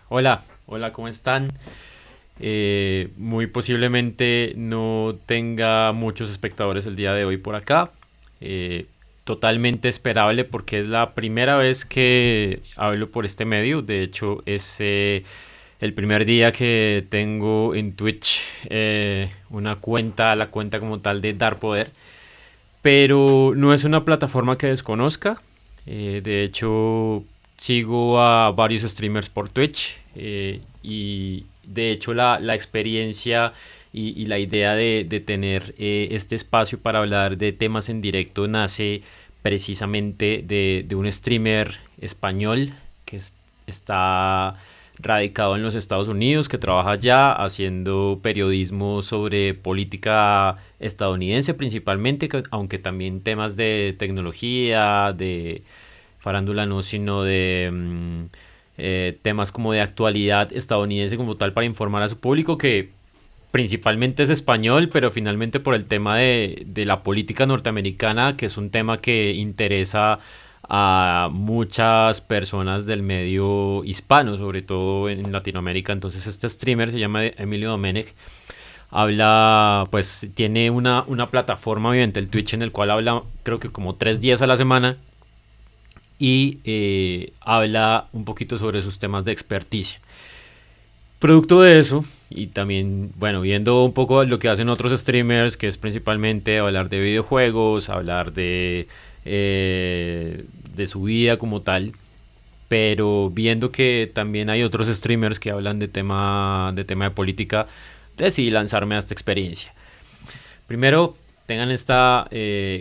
Hola, hola, ¿cómo están? Muy posiblemente no tenga muchos espectadores el día de hoy por acá. Eh, Totalmente esperable porque es la primera vez que hablo por este medio. De hecho, es el primer día que tengo en Twitch una cuenta, la cuenta como tal de Dar Poder. Pero no es una plataforma que desconozca. De hecho, sigo a varios streamers por Twitch. Y de hecho la experiencia y la idea de tener este espacio para hablar de temas en directo nace precisamente de un streamer español que está radicado en los Estados Unidos, que trabaja allá haciendo periodismo sobre política estadounidense principalmente, aunque también temas de tecnología, de farándula no, sino de temas como de actualidad estadounidense como tal para informar a su público que principalmente es español, pero finalmente por el tema de la política norteamericana, que es un tema que interesa a muchas personas del medio hispano, sobre todo en Latinoamérica. Entonces este streamer se llama Emilio Domenech. Habla, pues tiene una plataforma mediante el Twitch en el cual habla creo que como 3 días a la semana y habla un poquito sobre sus temas de experticia. Producto de eso, y también, bueno, viendo un poco lo que hacen otros streamers, que es principalmente hablar de videojuegos, hablar de su vida como tal, pero viendo que también hay otros streamers que hablan de tema de política, decidí lanzarme a esta experiencia. Primero, tengan esta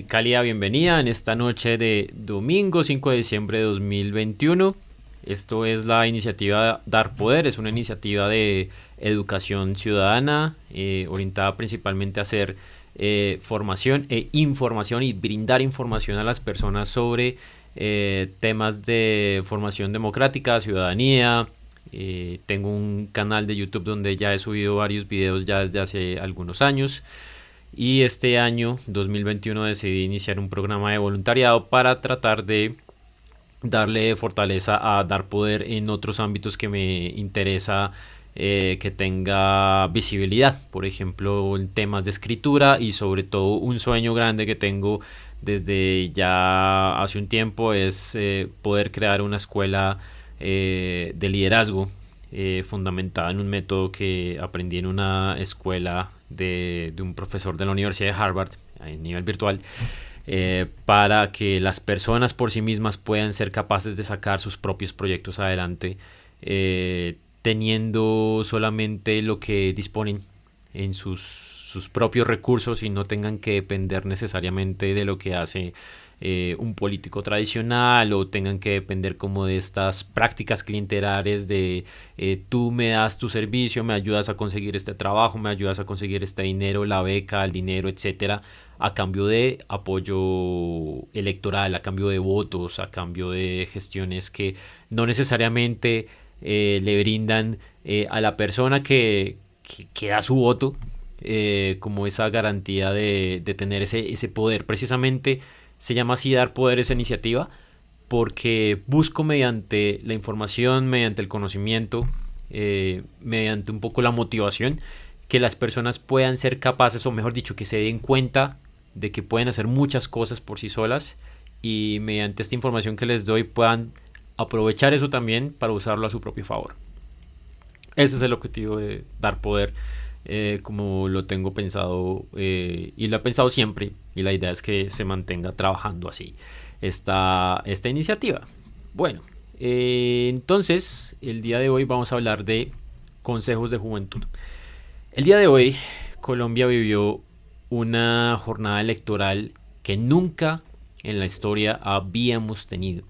cálida bienvenida en esta noche de domingo 5 de diciembre de 2021. Esto es la iniciativa Dar Poder, es una iniciativa de educación ciudadana orientada principalmente a hacer formación e información y brindar información a las personas sobre temas de formación democrática, ciudadanía. Tengo un canal de YouTube donde ya he subido varios videos ya desde hace algunos años. Y este año, 2021, decidí iniciar un programa de voluntariado para tratar de darle fortaleza a dar poder en otros ámbitos que me interesa que tenga visibilidad. Por ejemplo, en temas de escritura y sobre todo un sueño grande que tengo desde ya hace un tiempo es poder crear una escuela de liderazgo fundamentada en un método que aprendí en una escuela de un profesor de la Universidad de Harvard a nivel virtual, para que las personas por sí mismas puedan ser capaces de sacar sus propios proyectos adelante, teniendo solamente lo que disponen en sus propios recursos y no tengan que depender necesariamente de lo que hace un político tradicional o tengan que depender como de estas prácticas clientelares de tú me das tu servicio, me ayudas a conseguir este trabajo, me ayudas a conseguir este dinero, la beca, el dinero, etcétera, a cambio de apoyo electoral, a cambio de votos, a cambio de gestiones que no necesariamente le brindan a la persona que da su voto como esa garantía de tener ese poder. Precisamente se llama así Dar Poder esa iniciativa porque busco mediante la información, mediante el conocimiento, mediante un poco la motivación, que las personas puedan ser capaces, o mejor dicho, que se den cuenta de que pueden hacer muchas cosas por sí solas y mediante esta información que les doy puedan aprovechar eso también para usarlo a su propio favor. Ese es el objetivo de Dar Poder, como lo tengo pensado y lo he pensado siempre, y la idea es que se mantenga trabajando así esta iniciativa. Bueno, entonces el día de hoy vamos a hablar de consejos de juventud. El día de hoy Colombia vivió una jornada electoral que nunca en la historia habíamos tenido.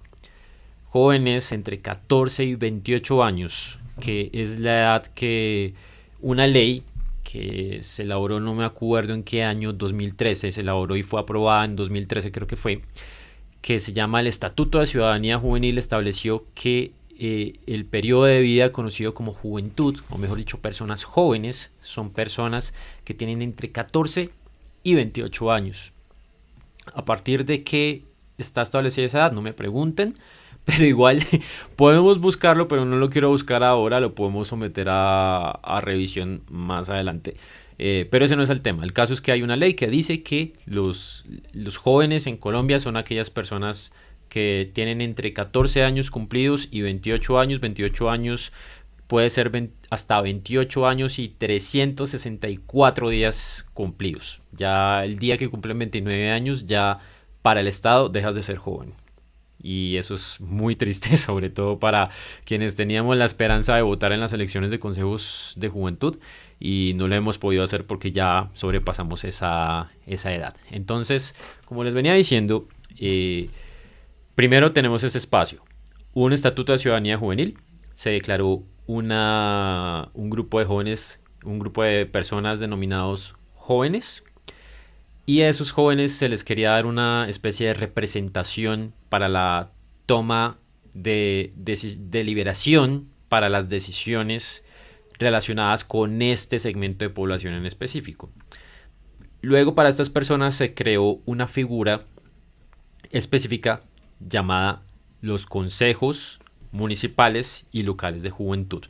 Jóvenes entre 14 y 28 años, que es la edad que una ley que se elaboró, no me acuerdo en qué año, 2013, se elaboró y fue aprobada en 2013 creo que fue, que se llama el Estatuto de Ciudadanía Juvenil, estableció que el periodo de vida conocido como juventud, o mejor dicho, personas jóvenes, son personas que tienen entre 14 y 28 años. A partir de que está establecida esa edad, no me pregunten, pero igual podemos buscarlo, pero no lo quiero buscar ahora, lo podemos someter a revisión más adelante. Pero ese no es el tema. El caso es que hay una ley que dice que los jóvenes en Colombia son aquellas personas que tienen entre 14 años cumplidos y 28 años. 28 años puede ser hasta 28 años y 364 días cumplidos. Ya el día que cumplen 29 años, ya para el Estado dejas de ser joven. Y eso es muy triste, sobre todo para quienes teníamos la esperanza de votar en las elecciones de consejos de juventud y no lo hemos podido hacer porque ya sobrepasamos esa edad. Entonces, como les venía diciendo, primero tenemos ese espacio, un estatuto de ciudadanía juvenil. Se declaró un grupo de jóvenes, un grupo de personas denominados jóvenes, y a esos jóvenes se les quería dar una especie de representación para la toma de deliberación para las decisiones relacionadas con este segmento de población en específico. Luego para estas personas se creó una figura específica llamada los consejos municipales y locales de juventud.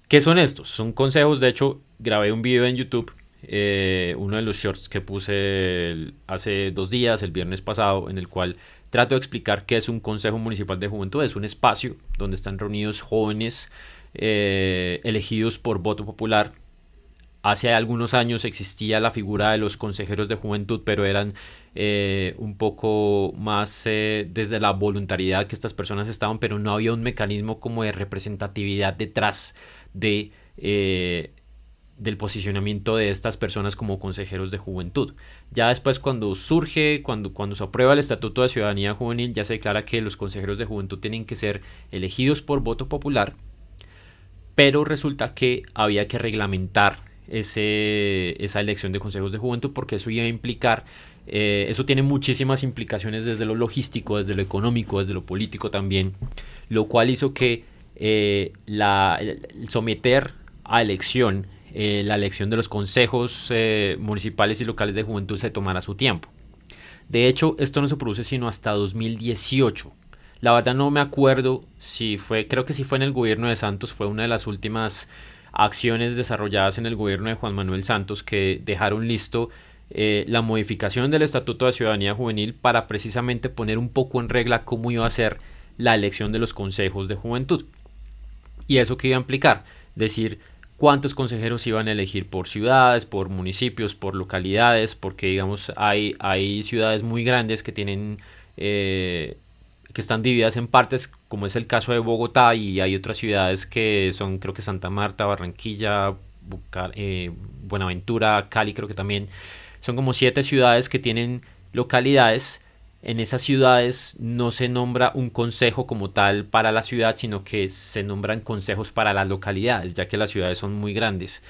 ¿Qué son estos? Son consejos, de hecho grabé un video en YouTube, uno de los shorts que puse hace 2 días, el viernes pasado, en el cual trato de explicar qué es un consejo municipal de juventud. Es un espacio donde están reunidos jóvenes elegidos por voto popular. Hace algunos años existía la figura de los consejeros de juventud, pero eran un poco más desde la voluntariedad que estas personas estaban, pero no había un mecanismo como de representatividad detrás de, del posicionamiento de estas personas como consejeros de juventud. Ya después cuando se aprueba el Estatuto de Ciudadanía Juvenil, ya se declara que los consejeros de juventud tienen que ser elegidos por voto popular, pero resulta que había que reglamentar esa elección de consejos de juventud porque eso iba a implicar, eso tiene muchísimas implicaciones desde lo logístico, desde lo económico, desde lo político también, lo cual hizo que someter a elección la elección de los consejos municipales y locales de juventud se tomara su tiempo. De hecho, esto no se produce sino hasta 2018. La verdad no me acuerdo si fue, creo que sí fue en el gobierno de Santos, fue una de las últimas acciones desarrolladas en el gobierno de Juan Manuel Santos que dejaron listo la modificación del Estatuto de Ciudadanía Juvenil para precisamente poner un poco en regla cómo iba a ser la elección de los consejos de juventud. ¿Y eso qué iba a implicar? Decir cuántos consejeros iban a elegir por ciudades, por municipios, por localidades, porque digamos hay ciudades muy grandes que tienen que están divididas en partes, como es el caso de Bogotá, y hay otras ciudades que son, creo que Santa Marta, Barranquilla, Buenaventura, Cali, creo que también. Son como 7 ciudades que tienen localidades. En esas ciudades no se nombra un consejo como tal para la ciudad, sino que se nombran consejos para las localidades, ya que las ciudades son muy grandes.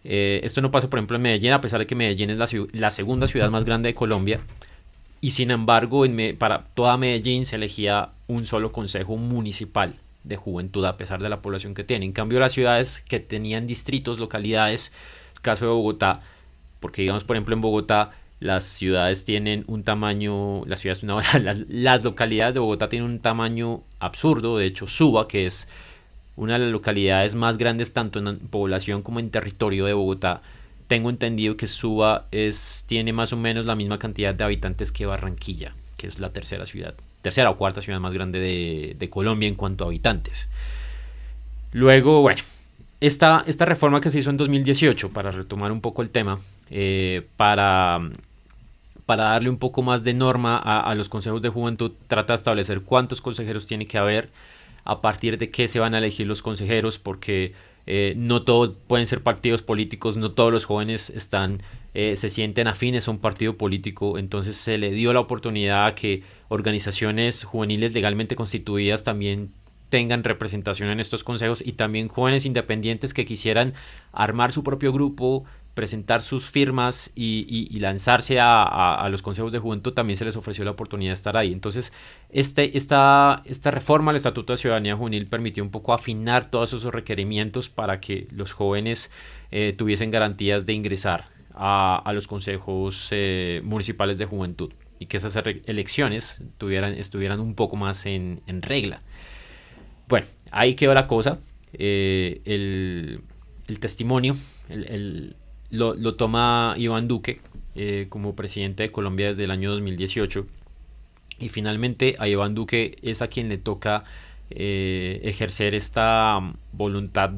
Esto no pasa, por ejemplo, en Medellín, a pesar de que Medellín es la segunda ciudad más grande de Colombia. Y sin embargo, para toda Medellín se elegía un solo consejo municipal de juventud, a pesar de la población que tiene. En cambio, las ciudades que tenían distritos, localidades, el caso de Bogotá, porque digamos, por ejemplo, en Bogotá, las ciudades tienen un tamaño, las localidades de Bogotá tienen un tamaño absurdo. De hecho, Suba, que es una de las localidades más grandes tanto en población como en territorio de Bogotá, tengo entendido que Suba tiene más o menos la misma cantidad de habitantes que Barranquilla, que es la tercera o cuarta ciudad más grande de Colombia en cuanto a habitantes. Luego, bueno, esta reforma que se hizo en 2018, para retomar un poco el tema, para darle un poco más de norma a los consejos de juventud, trata de establecer cuántos consejeros tiene que haber, a partir de qué se van a elegir los consejeros, porque no todos pueden ser partidos políticos, no todos los jóvenes se sienten afines a un partido político. Entonces se le dio la oportunidad a que organizaciones juveniles legalmente constituidas también tengan representación en estos consejos, y también jóvenes independientes que quisieran armar su propio grupo, presentar sus firmas y lanzarse a los consejos de juventud, también se les ofreció la oportunidad de estar ahí. Entonces esta reforma al Estatuto de Ciudadanía Juvenil permitió un poco afinar todos esos requerimientos para que los jóvenes tuviesen garantías de ingresar a los consejos municipales de juventud. y que esas elecciones estuvieran un poco más en regla. Bueno, ahí quedó la cosa. El testimonio lo toma Iván Duque como presidente de Colombia desde el año 2018. Y finalmente a Iván Duque es a quien le toca ejercer esta voluntad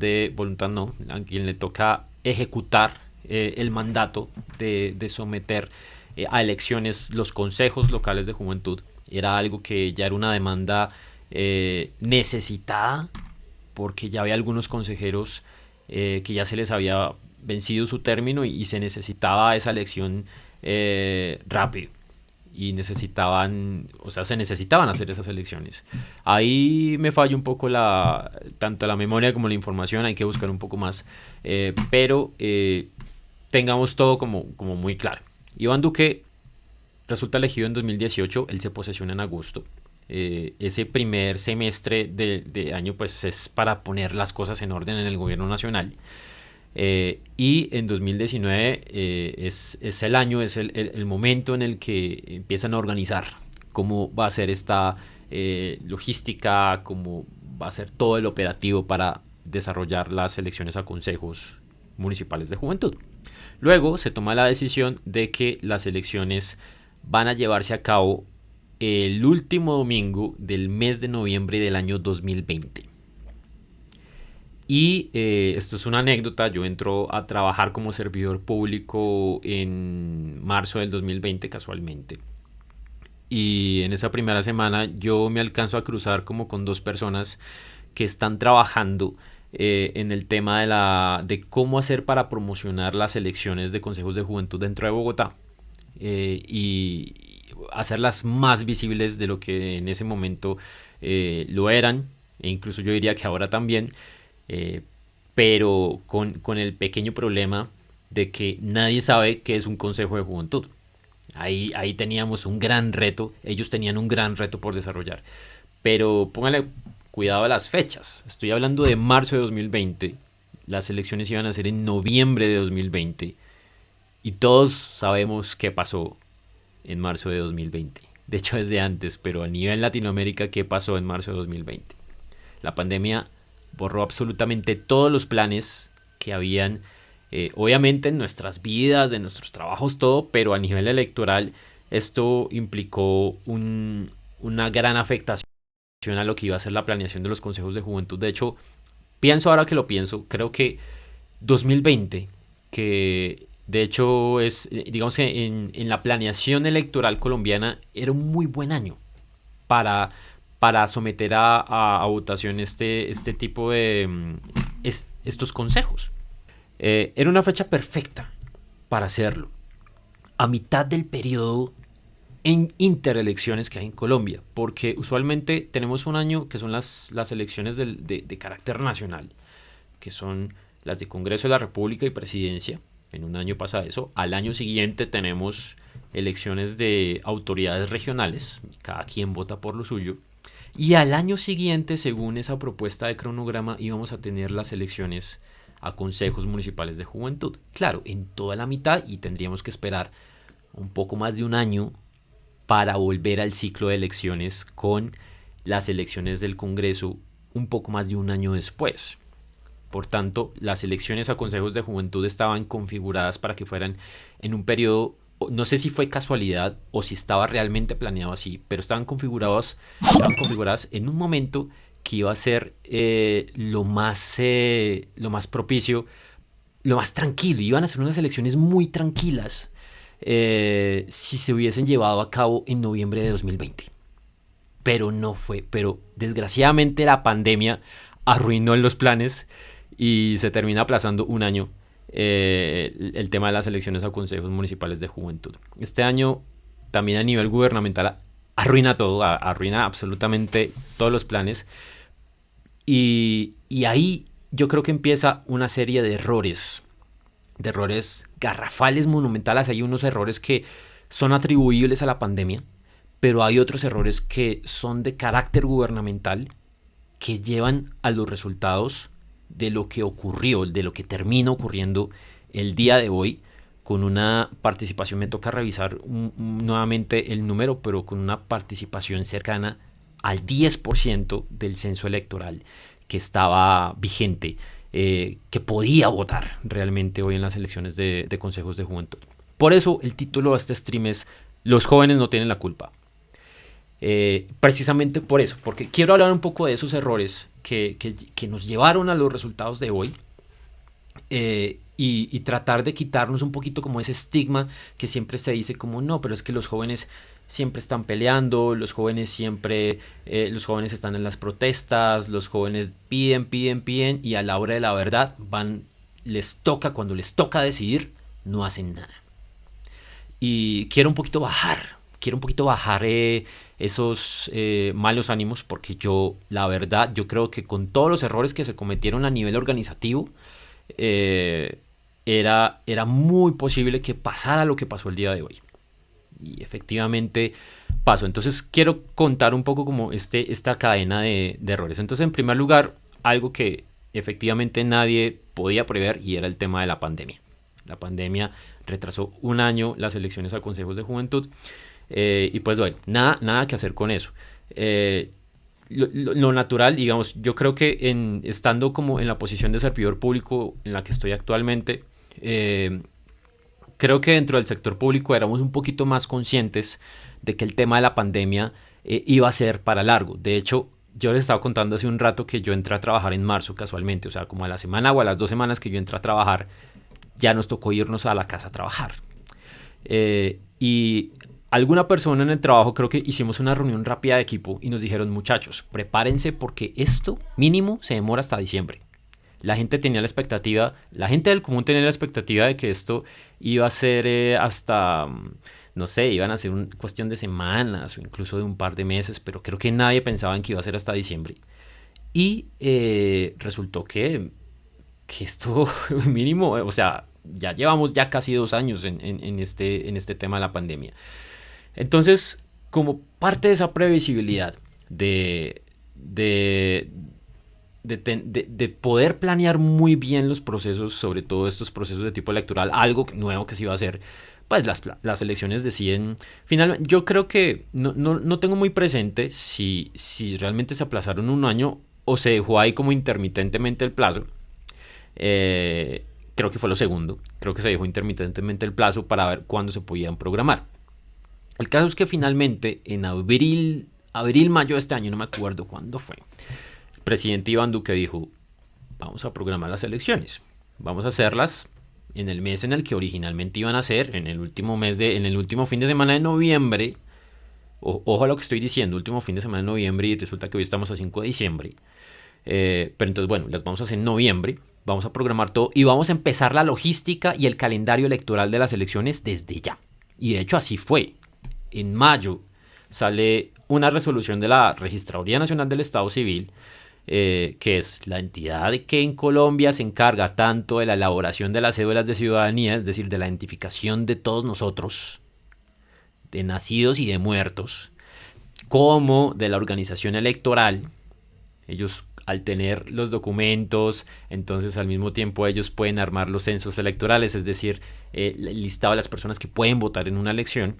no, a quien le toca ejecutar el mandato de someter a elecciones los consejos locales de juventud. Era algo que ya era una demanda necesitada, porque ya había algunos consejeros que ya se les había vencido su término y se necesitaba esa elección rápido. Y se necesitaban hacer esas elecciones. Ahí me falla un poco tanto la memoria como la información, hay que buscar un poco más, pero tengamos todo como muy claro. Iván Duque resulta elegido en 2018, él se posesiona en agosto. Ese primer semestre de año pues es para poner las cosas en orden en el gobierno nacional. Y en 2019 es el año, es el momento en el que empiezan a organizar cómo va a ser esta logística, cómo va a ser todo el operativo para desarrollar las elecciones a consejos municipales de juventud. Luego se toma la decisión de que las elecciones van a llevarse a cabo el último domingo del mes de noviembre del año 2020. Y esto es una anécdota, yo entro a trabajar como servidor público en marzo del 2020 casualmente. Y en esa primera semana yo me alcanzo a cruzar como con dos personas que están trabajando en el tema de cómo hacer para promocionar las elecciones de consejos de juventud dentro de Bogotá. Y hacerlas más visibles de lo que en ese momento lo eran, e incluso yo diría que ahora también. Pero con el pequeño problema de que nadie sabe qué es un consejo de juventud. Ahí teníamos un gran reto, ellos tenían un gran reto por desarrollar. Pero póngale cuidado a las fechas. Estoy hablando de marzo de 2020, las elecciones iban a ser en noviembre de 2020 y todos sabemos qué pasó en marzo de 2020. De hecho, desde antes, pero a nivel Latinoamérica, ¿qué pasó en marzo de 2020? La pandemia borró absolutamente todos los planes que habían, obviamente en nuestras vidas, de nuestros trabajos, todo, pero a nivel electoral esto implicó una gran afectación a lo que iba a ser la planeación de los consejos de juventud. De hecho, ahora que lo pienso, creo que 2020, que de hecho es, digamos que en la planeación electoral colombiana, era un muy buen año para someter a votación este tipo de estos consejos. Era una fecha perfecta para hacerlo, a mitad del periodo en interelecciones que hay en Colombia, porque usualmente tenemos un año que son las elecciones de carácter nacional, que son las de Congreso de la República y Presidencia. En un año pasa eso. Al año siguiente tenemos elecciones de autoridades regionales, cada quien vota por lo suyo. Y al año siguiente, según esa propuesta de cronograma, íbamos a tener las elecciones a consejos municipales de juventud. Claro, en toda la mitad, y tendríamos que esperar un poco más de un año para volver al ciclo de elecciones con las elecciones del Congreso un poco más de un año después. Por tanto, las elecciones a consejos de juventud estaban configuradas para que fueran en un periodo, no sé si fue casualidad o si estaba realmente planeado así, pero estaban configuradas en un momento que iba a ser lo más propicio, lo más tranquilo. Iban a ser unas elecciones muy tranquilas si se hubiesen llevado a cabo en noviembre de 2020. Pero no fue. Pero desgraciadamente la pandemia arruinó los planes y se termina aplazando un año el tema de las elecciones a consejos municipales de juventud. Este año también a nivel gubernamental arruina todo, arruina absolutamente todos los planes. Y ahí yo creo que empieza una serie de errores garrafales, monumentales. Hay unos errores que son atribuibles a la pandemia, pero hay otros errores que son de carácter gubernamental que llevan a los resultados de lo que ocurrió, de lo que termina ocurriendo el día de hoy con una participación, me toca revisar nuevamente el número, pero con una participación cercana al 10% del censo electoral que estaba vigente, que podía votar realmente hoy en las elecciones de consejos de juventud. Por eso el título de este stream es Los jóvenes no tienen la culpa. Precisamente por eso, porque quiero hablar un poco de esos errores que nos llevaron a los resultados de hoy, y tratar de quitarnos un poquito como ese estigma que siempre se dice como no, pero es que los jóvenes siempre están peleando, los jóvenes están en las protestas, los jóvenes piden y a la hora de la verdad cuando les toca decidir, no hacen nada. Y quiero un poquito bajar esos malos ánimos, porque la verdad, yo creo que con todos los errores que se cometieron a nivel organizativo, era muy posible que pasara lo que pasó el día de hoy. Y efectivamente pasó. Entonces quiero contar un poco como esta cadena de errores. Entonces, en primer lugar, algo que efectivamente nadie podía prever, y era el tema de la pandemia. La pandemia retrasó un año las elecciones a consejos de juventud, y pues bueno, nada que hacer con eso. Lo natural, digamos, yo creo que estando como en la posición de servidor público en la que estoy actualmente, creo que dentro del sector público éramos un poquito más conscientes de que el tema de la pandemia iba a ser para largo. De hecho, yo les estaba contando hace un rato que yo entré a trabajar en marzo casualmente, o sea, como a la semana o a las 2 semanas que yo entré a trabajar, ya nos tocó irnos a la casa a trabajar. Y alguna persona en el trabajo, creo que hicimos una reunión rápida de equipo y nos dijeron, muchachos, prepárense porque esto mínimo se demora hasta diciembre. La gente del común tenía la expectativa de que esto iba a ser hasta, no sé, iban a ser una cuestión de semanas o incluso de un par de meses, pero creo que nadie pensaba en que iba a ser hasta diciembre. Y resultó que esto mínimo, o sea, ya llevamos ya casi 2 años en este tema de la pandemia. Entonces, como parte de esa previsibilidad de poder planear muy bien los procesos, sobre todo estos procesos de tipo electoral, algo nuevo que se iba a hacer, pues las elecciones deciden. Finalmente, yo creo que no tengo muy presente si realmente se aplazaron un año o se dejó ahí como intermitentemente el plazo. Creo que fue lo segundo. Creo que se dejó intermitentemente el plazo para ver cuándo se podían programar. El caso es que finalmente en abril, mayo de este año, no me acuerdo cuándo fue, el presidente Iván Duque dijo, vamos a programar las elecciones, vamos a hacerlas en el mes en el que originalmente iban a ser, en el último fin de semana de noviembre. Ojo a lo que estoy diciendo, último fin de semana de noviembre, y resulta que hoy estamos a 5 de diciembre. Pero entonces, bueno, las vamos a hacer en noviembre, vamos a programar todo y vamos a empezar la logística y el calendario electoral de las elecciones desde ya. Y de hecho así fue. En mayo sale una resolución de la Registraduría Nacional del Estado Civil, que es la entidad que en Colombia se encarga tanto de la elaboración de las cédulas de ciudadanía, es decir, de la identificación de todos nosotros, de nacidos y de muertos, como de la organización electoral. Ellos, al tener los documentos, entonces al mismo tiempo ellos pueden armar los censos electorales, es decir, el listado de las personas que pueden votar en una elección.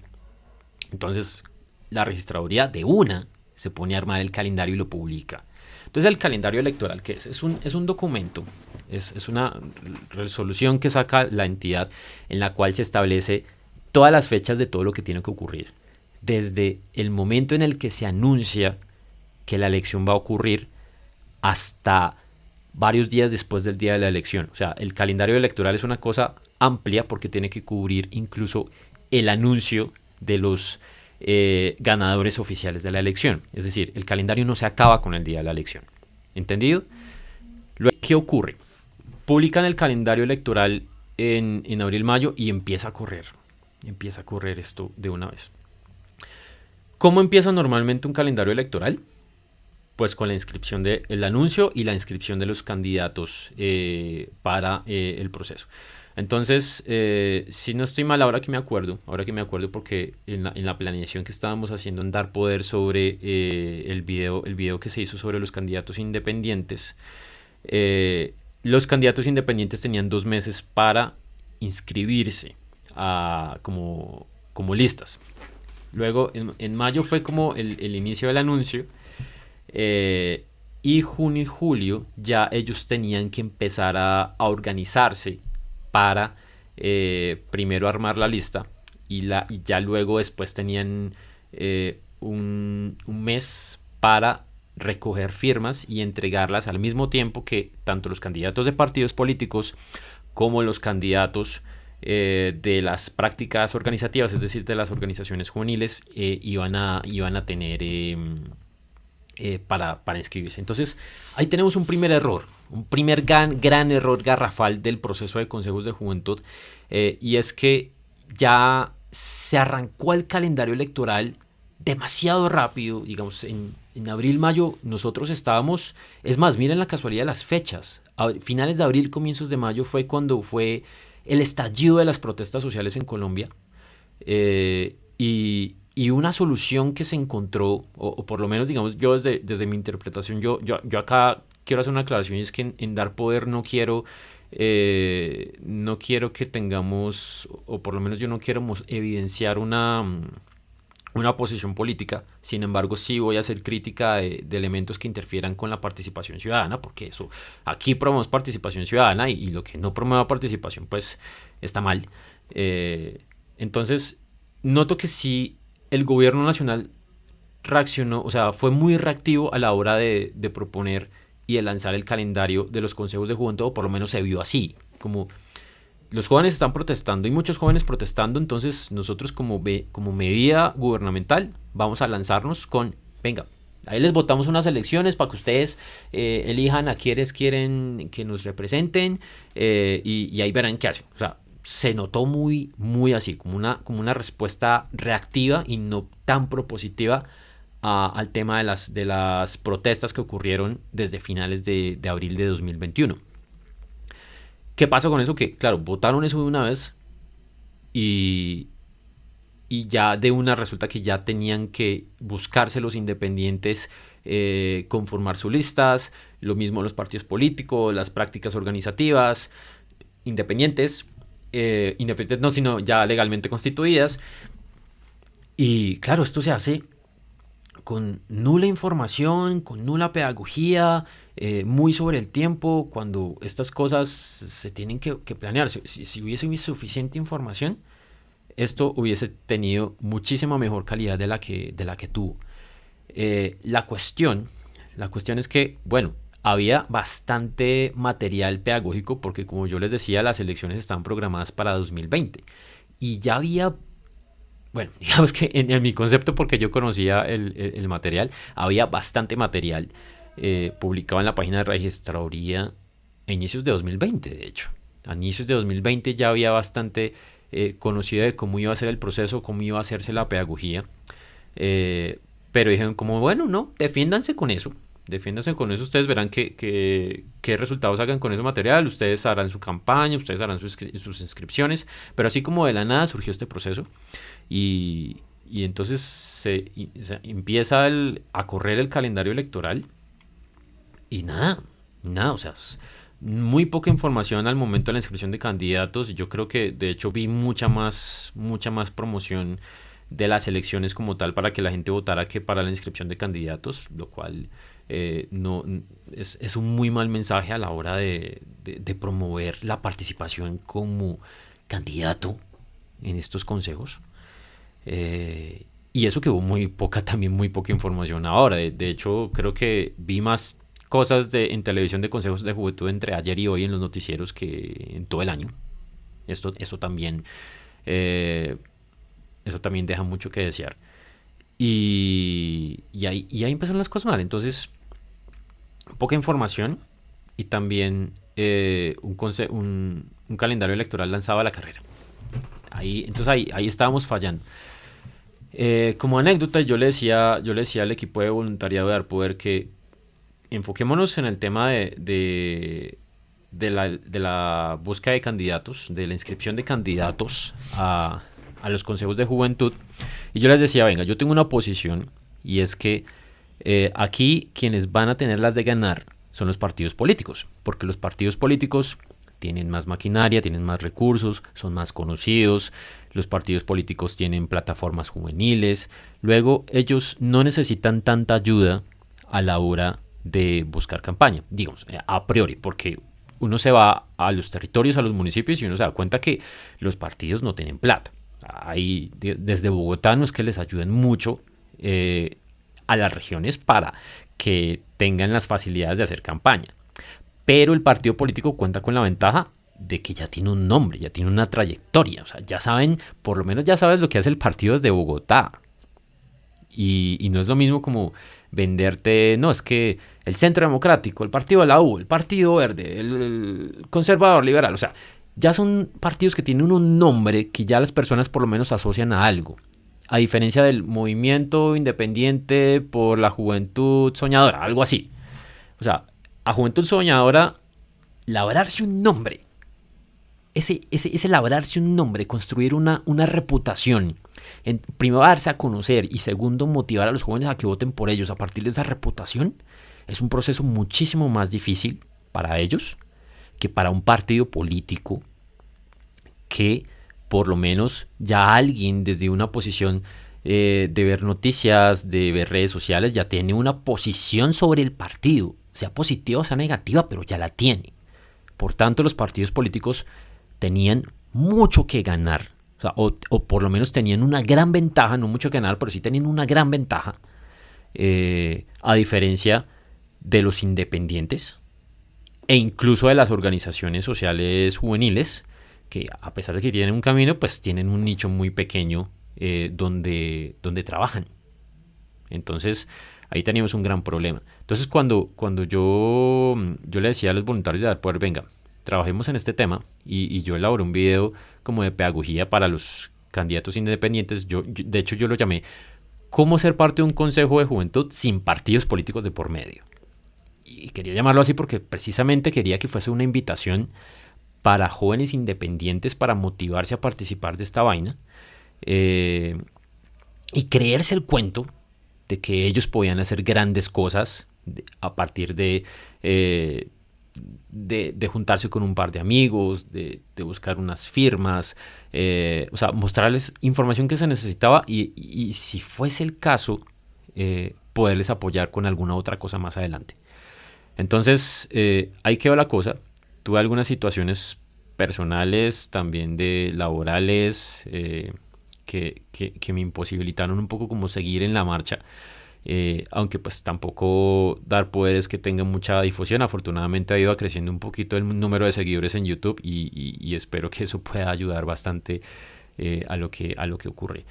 Entonces la registraduría de una se pone a armar el calendario y lo publica. Entonces el calendario electoral, ¿qué es? Es un documento, es una resolución que saca la entidad en la cual se establece todas las fechas de todo lo que tiene que ocurrir. Desde el momento en el que se anuncia que la elección va a ocurrir hasta varios días después del día de la elección. O sea, el calendario electoral es una cosa amplia porque tiene que cubrir incluso el anuncio de los ganadores oficiales de la elección. Es decir, el calendario no se acaba con el día de la elección. ¿Entendido? Luego, ¿qué ocurre? Publican el calendario electoral en abril-mayo y empieza a correr. Empieza a correr esto de una vez. ¿Cómo empieza normalmente un calendario electoral? Pues con la inscripción del anuncio y la inscripción de los candidatos para el proceso. Entonces, si no estoy mal, ahora que me acuerdo, porque en la planeación que estábamos haciendo en Dar Poder sobre el video que se hizo sobre los candidatos independientes, los candidatos independientes tenían 2 meses para inscribirse. como listas. Luego, en mayo fue como el inicio del anuncio. Y junio y julio ya ellos tenían que empezar a organizarse para primero armar la lista y ya luego después tenían un mes para recoger firmas y entregarlas al mismo tiempo que tanto los candidatos de partidos políticos como los candidatos de las prácticas organizativas, es decir, de las organizaciones juveniles, iban a tener para inscribirse. Entonces, ahí tenemos un primer error, un primer gran error garrafal del proceso de consejos de juventud, y es que ya se arrancó el calendario electoral demasiado rápido. Digamos, en abril, mayo, nosotros estábamos, es más, miren la casualidad de las fechas, a finales de abril, comienzos de mayo fue cuando fue el estallido de las protestas sociales en Colombia, y una solución que se encontró, o por lo menos, digamos, yo desde mi interpretación, yo acá quiero hacer una aclaración, y es que en Dar Poder no quiero que tengamos, o por lo menos yo no quiero evidenciar una posición política. Sin embargo, sí voy a hacer crítica de elementos que interfieran con la participación ciudadana, porque eso, aquí promovemos participación ciudadana, y lo que no promueva participación, pues está mal. Entonces, noto que sí el gobierno nacional reaccionó, o sea, fue muy reactivo a la hora de proponer y de lanzar el calendario de los consejos de juventud, o por lo menos se vio así, como los jóvenes están protestando y muchos jóvenes protestando, entonces nosotros como medida gubernamental vamos a lanzarnos con, venga, ahí les votamos unas elecciones para que ustedes elijan a quienes quieren que nos representen, y ahí verán qué hacen. O sea, se notó muy así, como una respuesta reactiva y no tan propositiva al tema de las protestas que ocurrieron desde finales de abril de 2021. ¿Qué pasa con eso? Que, claro, votaron eso de una vez y, ya de una resulta que ya tenían que buscarse los independientes, conformar sus listas, lo mismo los partidos políticos, las prácticas organizativas, independientes no, sino ya legalmente constituidas. Y claro, esto se hace con nula información, con nula pedagogía, muy sobre el tiempo, cuando estas cosas se tienen que planear. Si hubiese suficiente información, esto hubiese tenido muchísima mejor calidad de la que tuvo. La cuestión es que, bueno, había bastante material pedagógico porque, como yo les decía, las elecciones están programadas para 2020 y ya había, bueno, digamos que en mi concepto, porque yo conocía el material, había bastante material publicado en la página de registraduría a inicios de 2020, de hecho. A inicios de 2020 ya había bastante conocido de cómo iba a ser el proceso, cómo iba a hacerse la pedagogía. Pero dijeron como, bueno, no, defiéndanse con eso. Ustedes verán qué resultados hagan con ese material, ustedes harán su campaña, ustedes harán sus inscripciones, pero así como de la nada surgió este proceso, y entonces se empieza a correr el calendario electoral, y nada, o sea, muy poca información al momento de la inscripción de candidatos. Yo creo que de hecho vi mucha más promoción de las elecciones como tal para que la gente votara que para la inscripción de candidatos, lo cual no es un muy mal mensaje a la hora de promover la participación como candidato en estos consejos. Y eso que hubo muy poca información ahora. De hecho, creo que vi más cosas en televisión de consejos de juventud entre ayer y hoy en los noticieros que en todo el año. Eso también deja mucho que desear. Y ahí empezaron las cosas mal. Entonces, poca información y también un calendario electoral lanzado a la carrera. Entonces ahí estábamos fallando. Como anécdota, yo le decía al equipo de voluntariado de Dar Poder que enfoquémonos en el tema de la búsqueda de candidatos, de la inscripción de candidatos a los consejos de juventud. Y yo les decía, venga, yo tengo una posición, y es que aquí quienes van a tener las de ganar son los partidos políticos, porque los partidos políticos tienen más maquinaria, tienen más recursos, son más conocidos, los partidos políticos tienen plataformas juveniles, luego ellos no necesitan tanta ayuda a la hora de buscar campaña, digamos, a priori, porque uno se va a los territorios, a los municipios y uno se da cuenta que los partidos no tienen plata. Ahí, desde Bogotá no es que les ayuden mucho a las regiones para que tengan las facilidades de hacer campaña. Pero el partido político cuenta con la ventaja de que ya tiene un nombre, ya tiene una trayectoria. O sea, ya saben, por lo menos ya sabes lo que hace el partido desde Bogotá. Y no es lo mismo como venderte, no, es que el Centro Democrático, el Partido de la U, el Partido Verde, el Conservador Liberal, o sea, ya son partidos que tienen un nombre que ya las personas por lo menos asocian a algo. A diferencia del movimiento independiente por la juventud soñadora, algo así. O sea, a juventud soñadora, labrarse un nombre. Ese labrarse un nombre, construir una reputación. Primero, darse a conocer y segundo, motivar a los jóvenes a que voten por ellos a partir de esa reputación. Es un proceso muchísimo más difícil para ellos que para un partido político que por lo menos ya alguien desde una posición de ver noticias, de ver redes sociales, ya tiene una posición sobre el partido, sea positiva o sea negativa, pero ya la tiene. Por tanto, los partidos políticos tenían mucho que ganar, o por lo menos tenían una gran ventaja, no mucho que ganar, pero sí tenían una gran ventaja, a diferencia de los independientes e incluso de las organizaciones sociales juveniles, que a pesar de que tienen un camino, pues tienen un nicho muy pequeño donde trabajan. Entonces, ahí teníamos un gran problema. Entonces, cuando yo le decía a los voluntarios de Dar Poder, venga, trabajemos en este tema, y yo elaboré un video como de pedagogía para los candidatos independientes. De hecho, yo lo llamé ¿Cómo ser parte de un consejo de juventud sin partidos políticos de por medio? Y quería llamarlo así porque precisamente quería que fuese una invitación para jóvenes independientes para motivarse a participar de esta vaina y creerse el cuento de que ellos podían hacer grandes cosas a partir de juntarse con un par de amigos, de buscar unas firmas, o sea, mostrarles información que se necesitaba y si fuese el caso, poderles apoyar con alguna otra cosa más adelante. Entonces, ahí quedó la cosa. Tuve algunas situaciones personales, también de laborales, que me imposibilitaron un poco como seguir en la marcha. Aunque pues tampoco Dar Poder es que tenga mucha difusión. Afortunadamente ha ido creciendo un poquito el número de seguidores en YouTube y espero que eso pueda ayudar bastante a lo que ocurre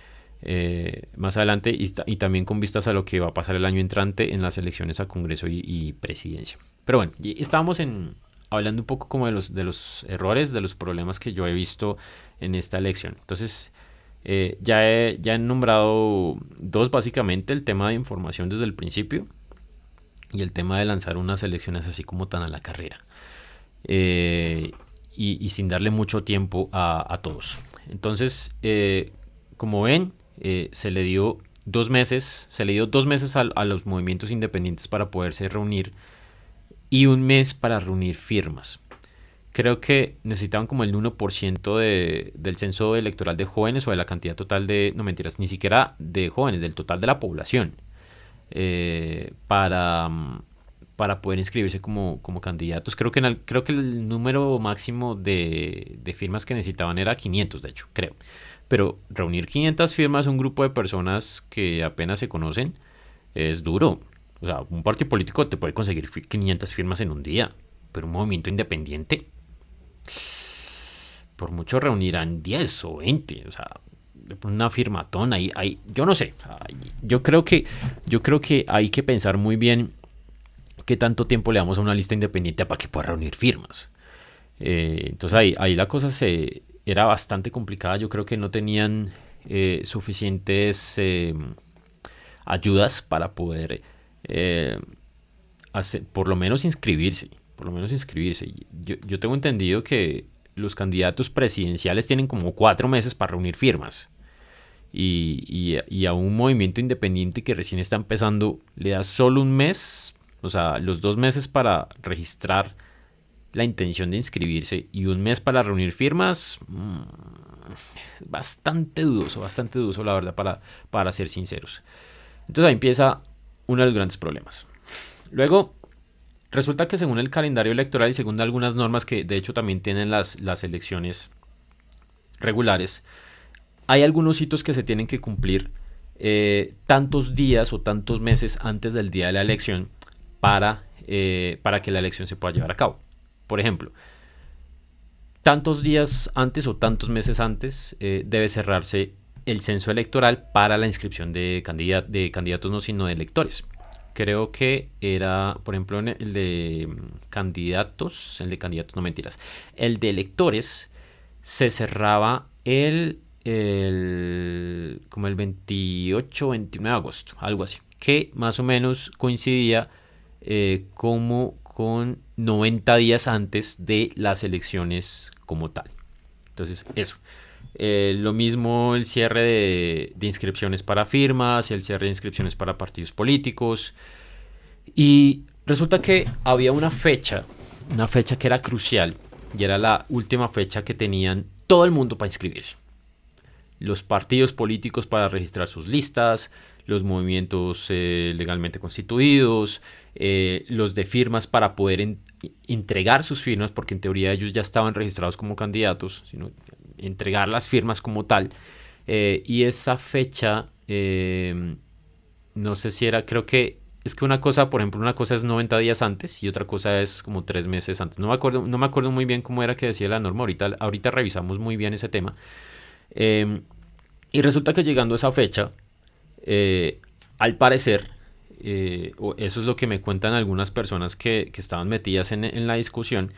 más adelante y también con vistas a lo que va a pasar el año entrante en las elecciones a Congreso y Presidencia. Pero bueno, estábamos hablando un poco como de los errores, de los problemas que yo he visto en esta elección. Entonces, ya he nombrado dos básicamente: el tema de información desde el principio y el tema de lanzar unas elecciones así como tan a la carrera y sin darle mucho tiempo a todos. Entonces, como ven, se le dio 2 meses a los movimientos independientes para poderse reunir y 1 mes para reunir firmas. Creo que necesitaban como el 1% del censo electoral de jóvenes o de la cantidad total no mentiras, ni siquiera de jóvenes, del total de la población, para poder inscribirse como candidatos. Creo que el número máximo de firmas que necesitaban era 500, de hecho, creo. Pero reunir 500 firmas a un grupo de personas que apenas se conocen es duro. O sea, un partido político te puede conseguir 500 firmas en un día, pero un movimiento independiente, por mucho reunirán 10 o 20. O sea, una firmatón ahí, yo no sé. Yo creo que hay que pensar muy bien qué tanto tiempo le damos a una lista independiente para que pueda reunir firmas. Entonces ahí la cosa era bastante complicada. Yo creo que no tenían suficientes ayudas para poder por lo menos inscribirse. Yo tengo entendido que los candidatos presidenciales tienen como 4 meses para reunir firmas. Y a un movimiento independiente que recién está empezando le da solo 1 mes, o sea, los 2 meses para registrar la intención de inscribirse y un mes para reunir firmas, bastante dudoso la verdad, para ser sinceros. Entonces ahí empieza uno de los grandes problemas. Luego, resulta que según el calendario electoral y según algunas normas que de hecho también tienen las elecciones regulares, hay algunos hitos que se tienen que cumplir tantos días o tantos meses antes del día de la elección para que la elección se pueda llevar a cabo. Por ejemplo, tantos días antes o tantos meses antes debe cerrarse el censo electoral para la inscripción de candidatos, no sino de electores. Creo que era, por ejemplo, el de candidatos, no mentiras, el de electores se cerraba como el 28 o 29 de agosto, algo así, que más o menos coincidía como con 90 días antes de las elecciones como tal. Entonces, eso. Lo mismo el cierre de inscripciones para firmas, el cierre de inscripciones para partidos políticos. Y resulta que había una fecha que era crucial, y era la última fecha que tenían todo el mundo para inscribirse. Los partidos políticos para registrar sus listas, los movimientos legalmente constituidos, los de firmas para poder entregar sus firmas, porque en teoría ellos ya estaban registrados como candidatos, sino entregar las firmas como tal. Y esa fecha, no sé si era, creo que es que una cosa, por ejemplo, una cosa es 90 días antes y otra cosa es como 3 meses antes. No me acuerdo muy bien cómo era que decía la norma. Ahorita revisamos muy bien ese tema. Y resulta que llegando a esa fecha, al parecer, eso es lo que me cuentan algunas personas que estaban metidas en la discusión,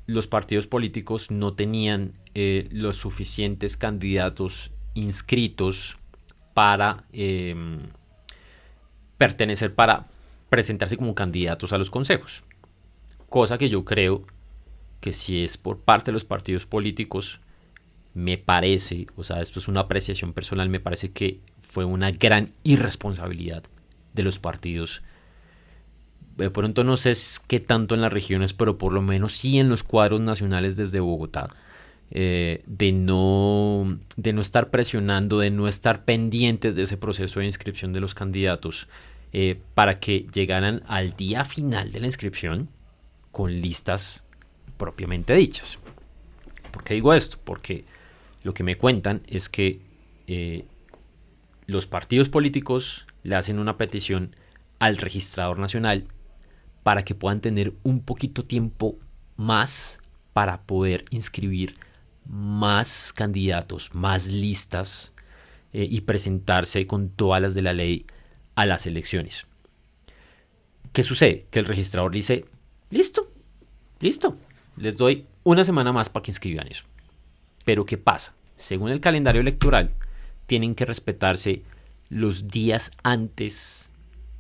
los partidos políticos no tenían los suficientes candidatos inscritos para para presentarse como candidatos a los consejos. Cosa que yo creo que si es por parte de los partidos políticos, me parece, o sea, esto es una apreciación personal, me parece que fue una gran irresponsabilidad de los partidos. De pronto no sé qué tanto en las regiones, pero por lo menos sí en los cuadros nacionales desde Bogotá. De no estar presionando, de no estar pendientes de ese proceso de inscripción de los candidatos para que llegaran al día final de la inscripción con listas propiamente dichas. ¿Por qué digo esto? Porque lo que me cuentan es que los partidos políticos le hacen una petición al registrador nacional para que puedan tener un poquito tiempo más para poder inscribir más candidatos, más listas y presentarse con todas las de la ley a las elecciones. ¿Qué sucede? Que el registrador dice, listo, les doy una semana más para que inscriban eso. Pero ¿qué pasa? Según el calendario electoral, tienen que respetarse los días antes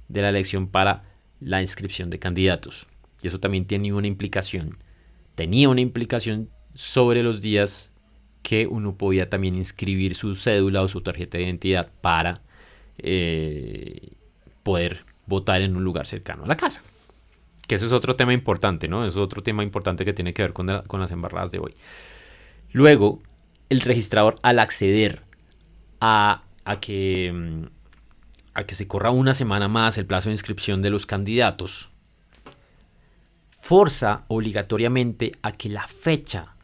de la elección para la inscripción de candidatos. Y eso también tenía una implicación sobre los días que uno podía también inscribir su cédula o su tarjeta de identidad para poder votar en un lugar cercano a la casa. Que eso es otro tema importante, ¿no? Eso es otro tema importante que tiene que ver con las embarradas de hoy. Luego, el registrador, al acceder a que se corra una semana más el plazo de inscripción de los candidatos, forza obligatoriamente a que la fecha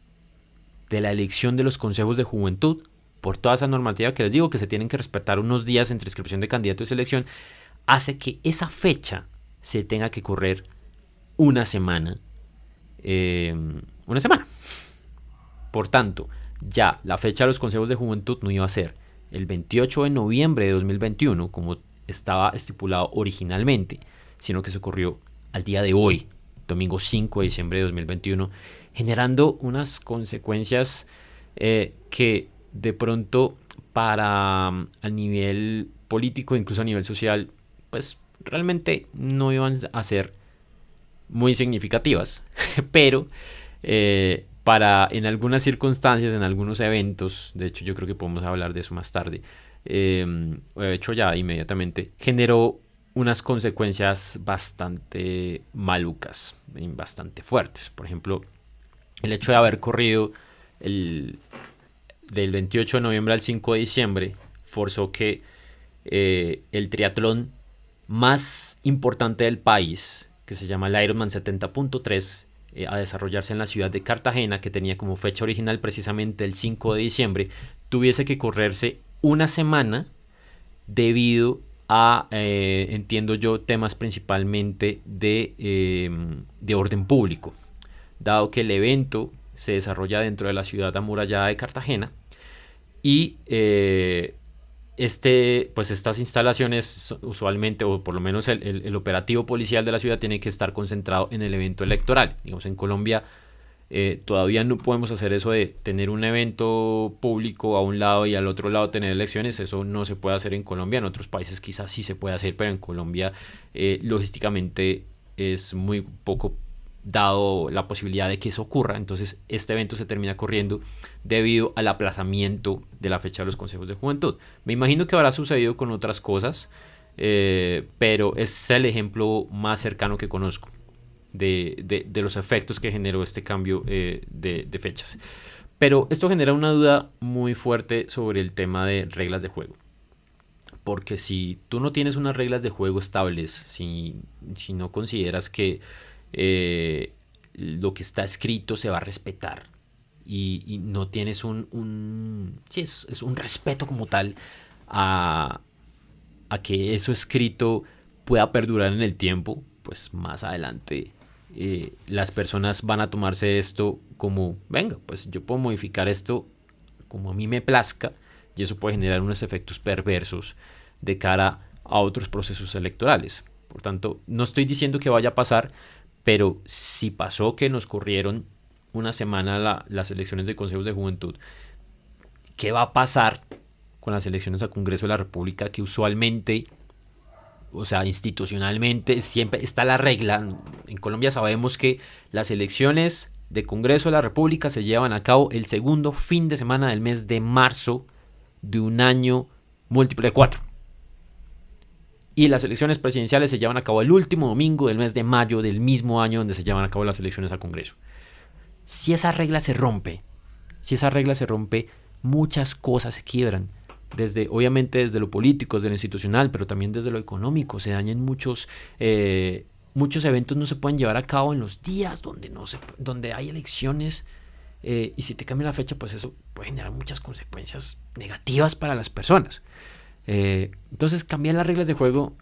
de la elección de los consejos de juventud, por toda esa normativa que les digo, que se tienen que respetar unos días entre inscripción de candidatos y selección, hace que esa fecha se tenga que correr una semana. Por tanto, ya la fecha de los consejos de juventud no iba a ser el 28 de noviembre de 2021, como estaba estipulado originalmente, sino que se corrió al día de hoy, domingo 5 de diciembre de 2021, generando unas consecuencias que de pronto a nivel político, incluso a nivel social, pues realmente no iban a ser muy significativas, pero en algunas circunstancias, en algunos eventos, de hecho yo creo que podemos hablar de eso más tarde, de hecho ya inmediatamente, generó unas consecuencias bastante malucas, bastante fuertes. Por ejemplo, el hecho de haber corrido el, del 28 de noviembre al 5 de diciembre forzó que el triatlón más importante del país, que se llama el Ironman 70.3, a desarrollarse en la ciudad de Cartagena, que tenía como fecha original precisamente el 5 de diciembre, tuviese que correrse una semana debido a, entiendo yo, temas principalmente de orden público, dado que el evento se desarrolla dentro de la ciudad amurallada de Cartagena y pues estas instalaciones usualmente, o por lo menos el operativo policial de la ciudad tiene que estar concentrado en el evento electoral. Digamos, en Colombia todavía no podemos hacer eso de tener un evento público a un lado y al otro lado tener elecciones. Eso no se puede hacer en Colombia. En otros países quizás sí se puede hacer, pero en Colombia logísticamente es muy poco dado la posibilidad de que eso ocurra. Entonces este evento se termina corriendo debido al aplazamiento de la fecha de los consejos de juventud. Me imagino que habrá sucedido con otras cosas, pero es el ejemplo más cercano que conozco de los efectos que generó este cambio de fechas. Pero esto genera una duda muy fuerte sobre el tema de reglas de juego. Porque si tú no tienes unas reglas de juego estables, si no consideras que lo que está escrito se va a respetar y no tienes sí, es un respeto como tal a que eso escrito pueda perdurar en el tiempo, pues más adelante las personas van a tomarse esto como, venga, pues yo puedo modificar esto como a mí me plazca, y eso puede generar unos efectos perversos de cara a otros procesos electorales. Por tanto, no estoy diciendo que vaya a pasar, pero si pasó que nos corrieron una semana las elecciones de consejos de juventud, ¿qué va a pasar con las elecciones a Congreso de la República? Que usualmente, o sea, institucionalmente siempre está la regla. En Colombia sabemos que las elecciones de Congreso de la República se llevan a cabo el segundo fin de semana del mes de marzo de un año múltiplo de 4. Y las elecciones presidenciales se llevan a cabo el último domingo del mes de mayo del mismo año donde se llevan a cabo las elecciones a Congreso. Si esa regla se rompe, muchas cosas se quiebran. Obviamente desde lo político, desde lo institucional, pero también desde lo económico. Se dañan muchos eventos, no se pueden llevar a cabo en los días donde hay elecciones. Y si te cambia la fecha, pues eso puede generar muchas consecuencias negativas para las personas. Entonces cambiar las reglas de juego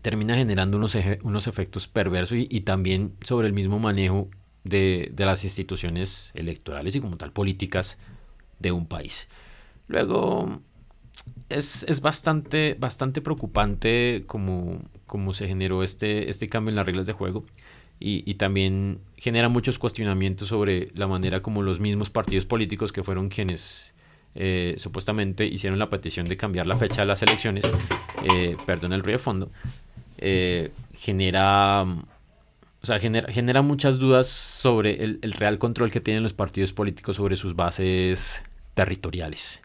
termina generando unos efectos perversos y también sobre el mismo manejo de las instituciones electorales y como tal políticas de un país. Luego es bastante preocupante cómo se generó este cambio en las reglas de juego y también genera muchos cuestionamientos sobre la manera como los mismos partidos políticos que fueron quienes supuestamente hicieron la petición de cambiar la fecha de las elecciones, perdón el ruido de fondo, genera muchas dudas sobre el real control que tienen los partidos políticos sobre sus bases territoriales.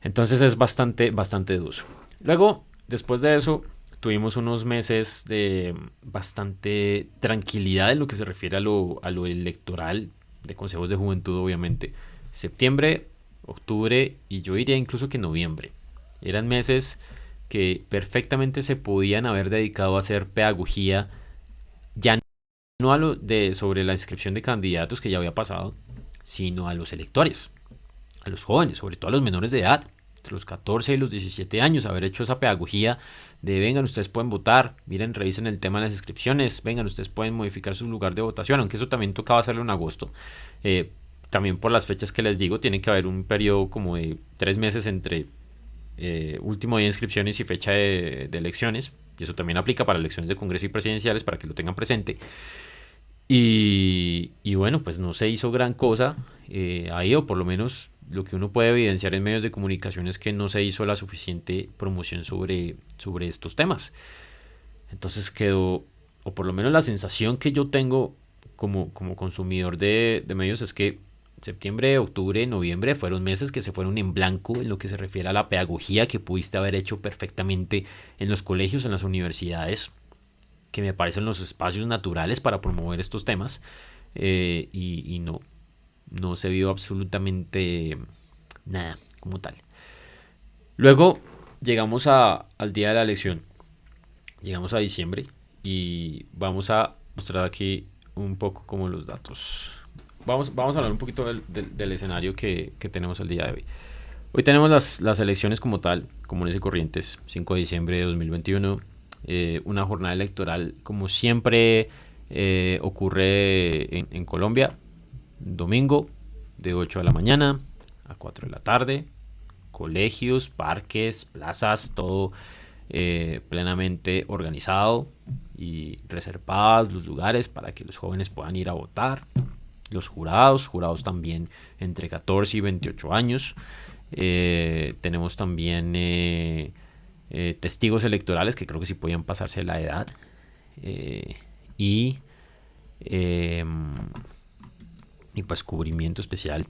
Entonces es bastante dudoso. Luego, después de eso, tuvimos unos meses de bastante tranquilidad en lo que se refiere a lo electoral, de consejos de juventud, obviamente. Septiembre, octubre y yo diría incluso que noviembre. Eran meses que perfectamente se podían haber dedicado a hacer pedagogía, ya no sobre la inscripción de candidatos que ya había pasado, sino a los electores, a los jóvenes, sobre todo a los menores de edad, entre los 14 y los 17 años, haber hecho esa pedagogía de vengan, ustedes pueden votar, miren, revisen el tema de las inscripciones, vengan, ustedes pueden modificar su lugar de votación, aunque eso también tocaba hacerlo en agosto. También por las fechas que les digo, tiene que haber un periodo como de 3 meses entre último día de inscripciones y fecha de elecciones, y eso también aplica para elecciones de Congreso y presidenciales, para que lo tengan presente. Y bueno, pues no se hizo gran cosa ahí, o por lo menos lo que uno puede evidenciar en medios de comunicación es que no se hizo la suficiente promoción sobre estos temas. Entonces quedó, o por lo menos la sensación que yo tengo como consumidor de medios es que Septiembre, octubre, noviembre fueron meses que se fueron en blanco en lo que se refiere a la pedagogía que pudiste haber hecho perfectamente en los colegios, en las universidades, que me parecen los espacios naturales para promover estos temas. Y no, no se vio absolutamente nada como tal. Luego llegamos al día de la elección, llegamos a diciembre y vamos a mostrar aquí un poco como los datos. Vamos a hablar un poquito del escenario que tenemos el día de hoy. Hoy tenemos las elecciones como tal, comunes y corrientes, 5 de diciembre de 2021. Una jornada electoral como siempre ocurre en Colombia, domingo de 8 de la mañana a 4 de la tarde, colegios, parques, plazas, todo plenamente organizado y reservados los lugares para que los jóvenes puedan ir a votar. Los jurados también entre 14 y 28 años. Tenemos también testigos electorales que creo que sí podían pasarse la edad. Y, eh, y pues cubrimiento especial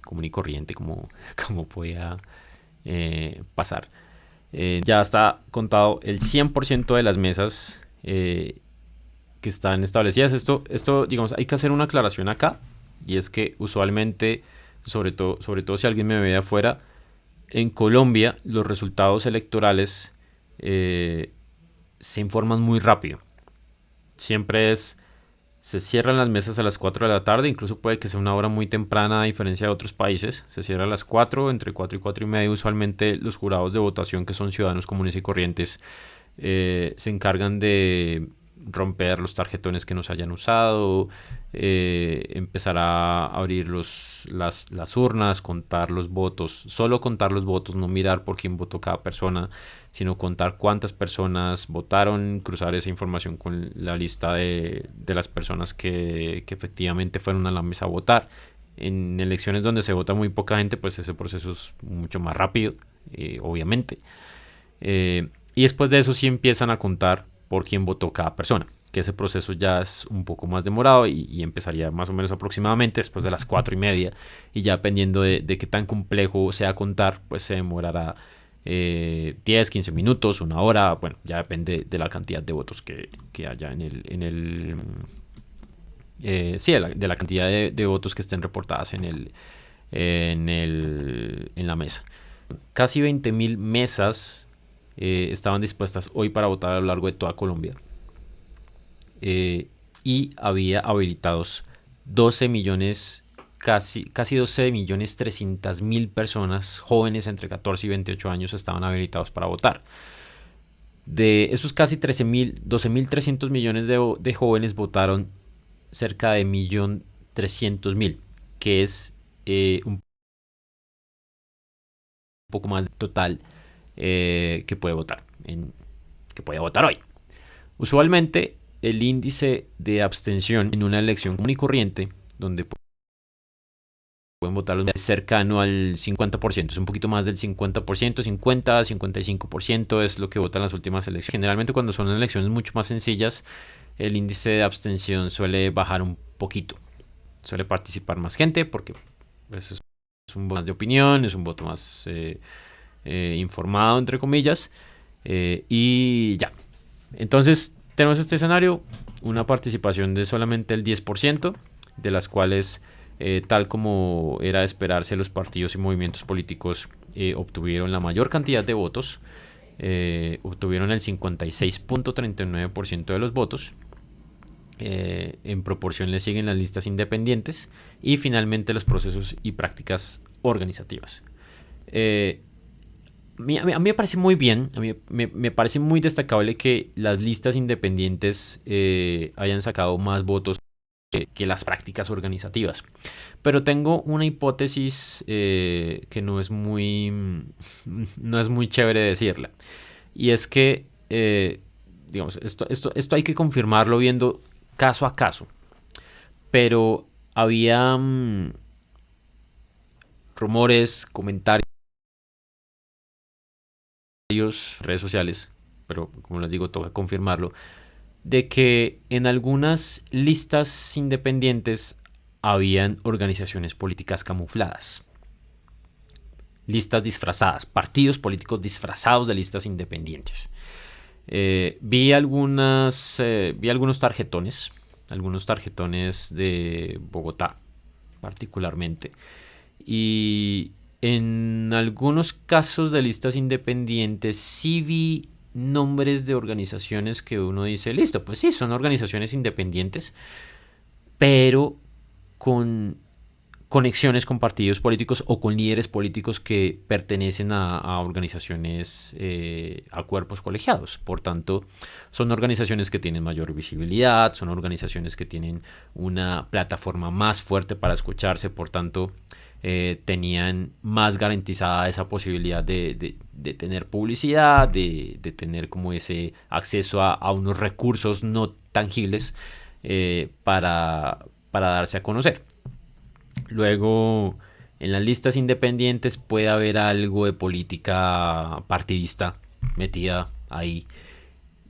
común y corriente como podía pasar. Ya está contado el 100% de las mesas que están establecidas. Esto, digamos, hay que hacer una aclaración acá, y es que usualmente, sobre todo si alguien me ve de afuera, en Colombia los resultados electorales se informan muy rápido. Siempre se cierran las mesas a las 4 de la tarde, incluso puede que sea una hora muy temprana a diferencia de otros países. Se cierra a las 4, entre 4 y 4 y media. Usualmente los jurados de votación, que son ciudadanos comunes y corrientes, se encargan de romper los tarjetones que no se hayan usado, empezar a abrir las urnas, contar los votos, solo contar los votos, no mirar por quién votó cada persona, sino contar cuántas personas votaron, cruzar esa información con la lista de las personas que efectivamente fueron a la mesa a votar. En elecciones donde se vota muy poca gente, pues ese proceso es mucho más rápido, obviamente. Y después de eso sí empiezan a contar por quién votó cada persona, que ese proceso ya es un poco más demorado y empezaría más o menos aproximadamente después de las 4 y media, y ya dependiendo de qué tan complejo sea contar, pues se demorará 10, 15 minutos, una hora, bueno, ya depende de la cantidad de votos que haya sí, de la cantidad de votos que estén reportadas en la mesa. Casi 20.000 mesas estaban dispuestas hoy para votar a lo largo de toda Colombia. Y había habilitados 12 millones, casi 12 millones 300 mil personas jóvenes entre 14 y 28 años estaban habilitados para votar. De esos casi 12.300 millones de jóvenes, votaron cerca de 1.300.000, que es un poco más total que puede votar, que puede votar hoy. Usualmente el índice de abstención en una elección común y corriente, donde pueden votar los es cercano al 50%, es un poquito más del 50%, 50, 55% es lo que votan las últimas elecciones. Generalmente cuando son elecciones mucho más sencillas, el índice de abstención suele bajar un poquito. Suele participar más gente porque pues, es un voto más de opinión, es un voto más informado, entre comillas, y ya. Entonces tenemos este escenario, una participación de solamente el 10%, de las cuales, tal como era de esperarse, los partidos y movimientos políticos obtuvieron la mayor cantidad de votos, obtuvieron el 56.39% de los votos. En proporción le siguen las listas independientes y finalmente los procesos y prácticas organizativas. A mí me parece muy bien, a mí me parece muy destacable que las listas independientes hayan sacado más votos que las prácticas organizativas. Pero tengo una hipótesis que no es muy chévere decirla. Y es que, digamos, esto hay que confirmarlo viendo caso a caso. Pero había rumores, comentarios, redes sociales, pero como les digo, toca confirmarlo, de que en algunas listas independientes habían organizaciones políticas camufladas, listas disfrazadas, partidos políticos disfrazados de listas independientes. Vi algunos tarjetones de Bogotá particularmente, y en algunos casos de listas independientes sí vi nombres de organizaciones que uno dice, listo, pues sí, son organizaciones independientes, pero con conexiones con partidos políticos o con líderes políticos que pertenecen a organizaciones, a cuerpos colegiados. Por tanto, son organizaciones que tienen mayor visibilidad, son organizaciones que tienen una plataforma más fuerte para escucharse, por tanto, tenían más garantizada esa posibilidad de tener publicidad, de tener como ese acceso a unos recursos no tangibles, para darse a conocer. Luego, en las listas independientes puede haber algo de política partidista metida ahí.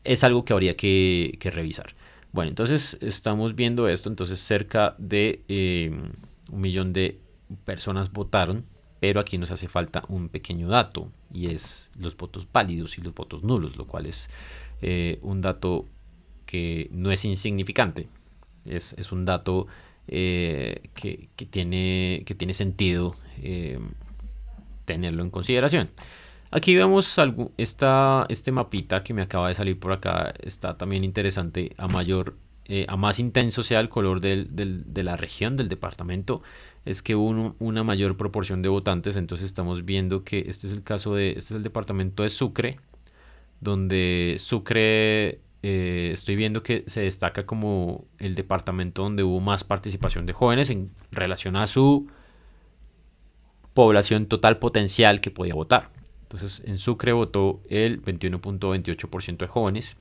Es algo que habría que revisar. Bueno, entonces estamos viendo esto. Entonces cerca de 1 millón de personas votaron, pero aquí nos hace falta un pequeño dato, y es los votos válidos y los votos nulos, lo cual es un dato que no es insignificante. Es un dato que tiene sentido tenerlo en consideración. Aquí vemos este mapita que me acaba de salir por acá. Está también interesante. A más intenso sea el color de la región, del departamento, es que hubo una mayor proporción de votantes. Entonces estamos viendo que este es el departamento de Sucre, donde Sucre, estoy viendo que se destaca como el departamento donde hubo más participación de jóvenes en relación a su población total potencial que podía votar. Entonces en Sucre votó el 21.28% de jóvenes.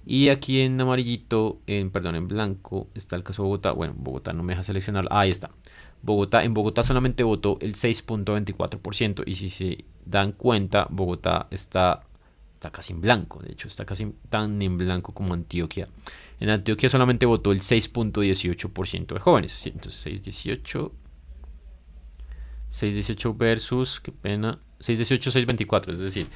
Y aquí en amarillito, en blanco, está el caso de Bogotá. Bueno, Bogotá no me deja seleccionar. Ahí está. En Bogotá solamente votó el 6.24%. Y si se dan cuenta, Bogotá está casi en blanco. De hecho, está casi tan en blanco como Antioquia. En Antioquia solamente votó el 6.18% de jóvenes. Entonces 618 versus, qué pena, 618, 624. Es decir,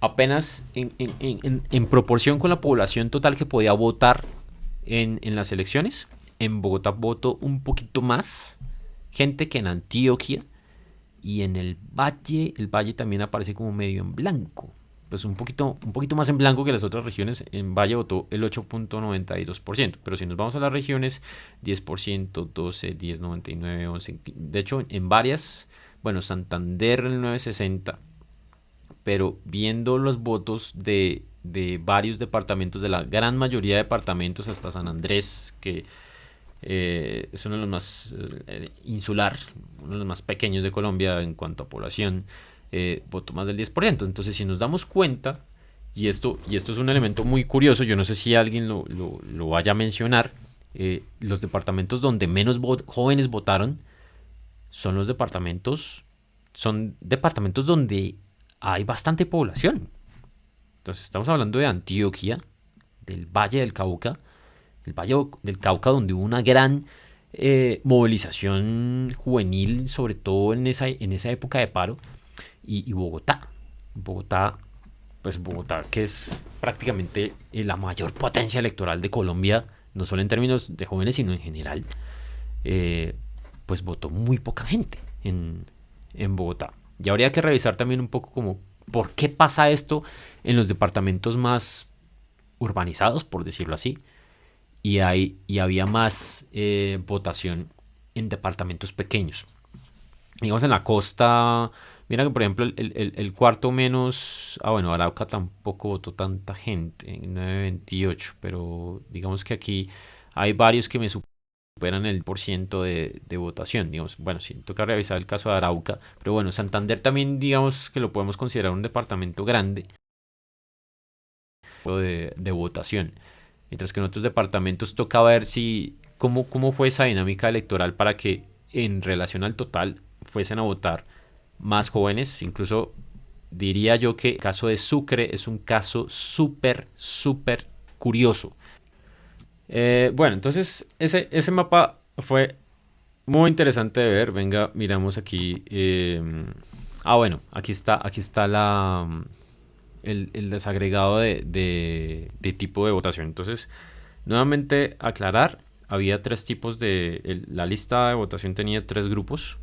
apenas en proporción con la población total que podía votar en las elecciones, en Bogotá votó un poquito más gente que en Antioquia. Y en el Valle también aparece como medio en blanco. Pues un poquito más en blanco que las otras regiones. En Valle votó el 8.92%. Pero si nos vamos a las regiones, 10%, 12, 10, 99, 11. De hecho, en varias, bueno, Santander el 960. Pero viendo los votos de varios departamentos, de la gran mayoría de departamentos, hasta San Andrés, que es uno de los más insular, uno de los más pequeños de Colombia en cuanto a población, votó más del 10%. Entonces, si nos damos cuenta, y esto es un elemento muy curioso, yo no sé si alguien lo vaya a mencionar, los departamentos donde menos jóvenes votaron son departamentos donde hay bastante población. Entonces, estamos hablando de Antioquia, del Valle del Cauca, donde hubo una gran movilización juvenil, sobre todo en esa época de paro, y Bogotá, que es prácticamente la mayor potencia electoral de Colombia, no solo en términos de jóvenes, sino en general, pues votó muy poca gente en Bogotá. Y habría que revisar también un poco como por qué pasa esto en los departamentos más urbanizados, por decirlo así, y había más votación en departamentos pequeños. Digamos en la costa, mira que por ejemplo el cuarto menos, bueno, Arauca tampoco votó tanta gente, en 928, pero digamos que aquí hay varios que me superan el % de votación. Digamos, bueno, sí, toca revisar el caso de Arauca, pero bueno, Santander también digamos que lo podemos considerar un departamento grande de votación. Mientras que en otros departamentos toca ver cómo fue esa dinámica electoral para que en relación al total fuesen a votar más jóvenes. Incluso diría yo que el caso de Sucre es un caso súper curioso. Bueno, entonces ese mapa fue Muy interesante de ver. Venga, miramos aquí. Bueno, aquí está el desagregado de tipo de votación. Entonces, nuevamente aclarar, había tres tipos la lista de votación tenía tres grupos.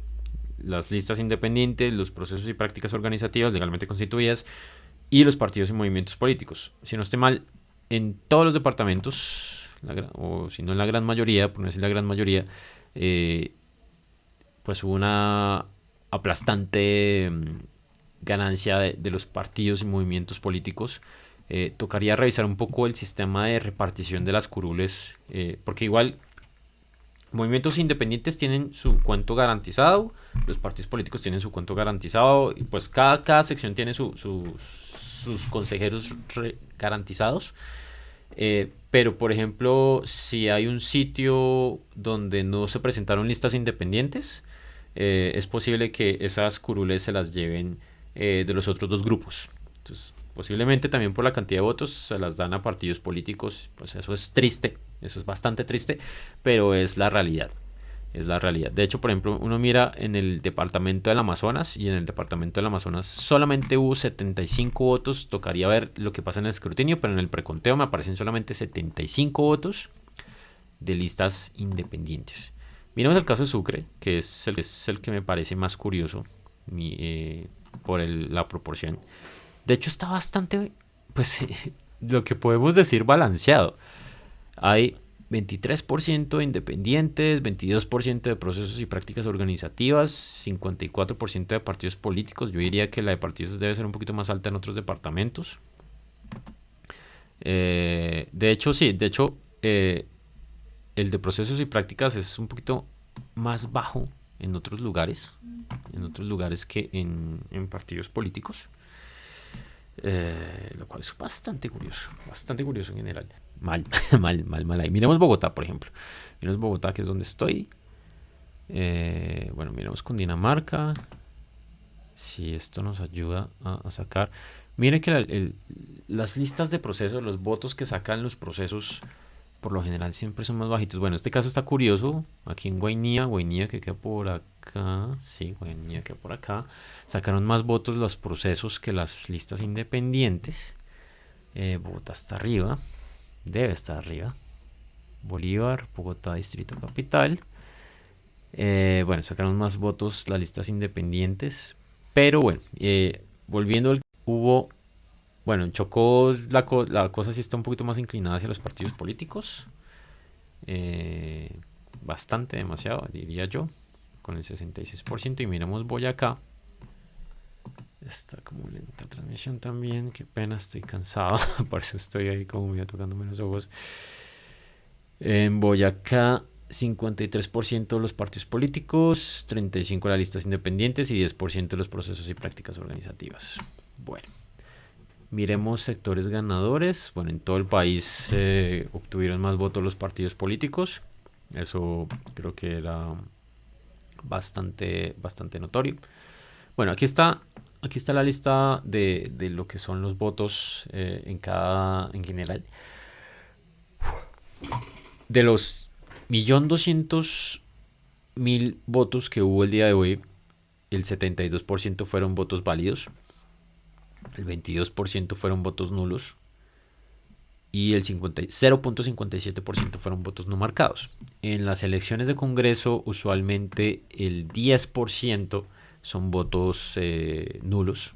Las listas independientes, los procesos y prácticas organizativas legalmente constituidas y los partidos y movimientos políticos. Si no esté mal, en todos los departamentos, o si no en la gran mayoría, por no decir la gran mayoría, eh, pues hubo una aplastante ganancia de los partidos y movimientos políticos. Tocaría revisar un poco el sistema de repartición de las curules, porque igual movimientos independientes tienen su cuento garantizado, los partidos políticos tienen su cuento garantizado, y pues cada sección tiene sus consejeros garantizados. Pero, por ejemplo, si hay un sitio donde no se presentaron listas independientes, es posible que esas curules se las lleven de los otros dos grupos. Entonces, posiblemente también por la cantidad de votos se las dan a partidos políticos. Pues eso es triste, eso es bastante triste, pero es la realidad. Es la realidad. De hecho, por ejemplo, uno mira en el departamento del Amazonas y en el departamento del Amazonas solamente hubo 75 votos. Tocaría ver lo que pasa en el escrutinio, pero en el preconteo me aparecen solamente 75 votos de listas independientes. Miremos el caso de Sucre, que es el que me parece más curioso por la proporción. De hecho, está bastante, pues, lo que podemos decir balanceado. Hay 23% de independientes, 22% de procesos y prácticas organizativas, 54% de partidos políticos. Yo diría que la de partidos debe ser un poquito más alta en otros departamentos. De hecho, sí, de hecho, el de procesos y prácticas es un poquito más bajo en otros lugares que en partidos políticos. Lo cual es bastante curioso en general. Mal, mal ahí. Miremos Bogotá, por ejemplo. Miremos Bogotá, que es donde estoy. Bueno, miremos con Dinamarca. Si esto nos ayuda a sacar. Miren que las listas de procesos, los votos que sacan los procesos, por lo general siempre son más bajitos. Bueno, este caso está curioso. Aquí en Guainía que queda por acá. Sí, Guainía queda por acá. Sacaron más votos los procesos que las listas independientes. Bogotá está arriba. Debe estar arriba. Bolívar, Bogotá, Distrito Capital. Bueno, sacaron más votos las listas independientes. Pero bueno, volviendo hubo. Bueno, en Chocó la cosa sí está un poquito más inclinada hacia los partidos políticos. Eh, Bastante, demasiado, diría yo. Con el 66%. Y miramos Boyacá. Está como lenta transmisión también. Qué pena, estoy cansado. Por eso estoy ahí como medio tocándome los ojos. En Boyacá, 53% de los partidos políticos, 35% de las listas independientes y 10% de los procesos y prácticas organizativas. Bueno, miremos sectores ganadores. Bueno, en todo el país obtuvieron más votos los partidos políticos. Eso creo que era bastante notorio. Bueno, aquí está la lista de lo que son los votos en general. De los 1.200.000 votos que hubo el día de hoy, el 72% fueron votos válidos, el 22% fueron votos nulos y el 0.57% fueron votos no marcados. En las elecciones de Congreso, usualmente el 10% son votos nulos,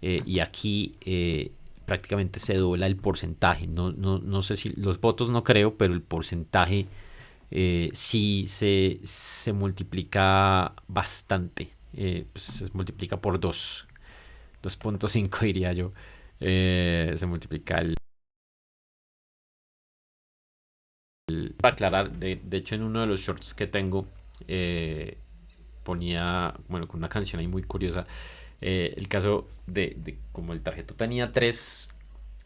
y aquí prácticamente se dobla el porcentaje. No sé si los votos no creo, pero el porcentaje sí se multiplica bastante. Pues se multiplica por 2.5 diría yo. Se multiplica para aclarar, de hecho en uno de los shorts que tengo ponía, bueno, con una canción ahí muy curiosa, el caso de como el tarjeto tenía tres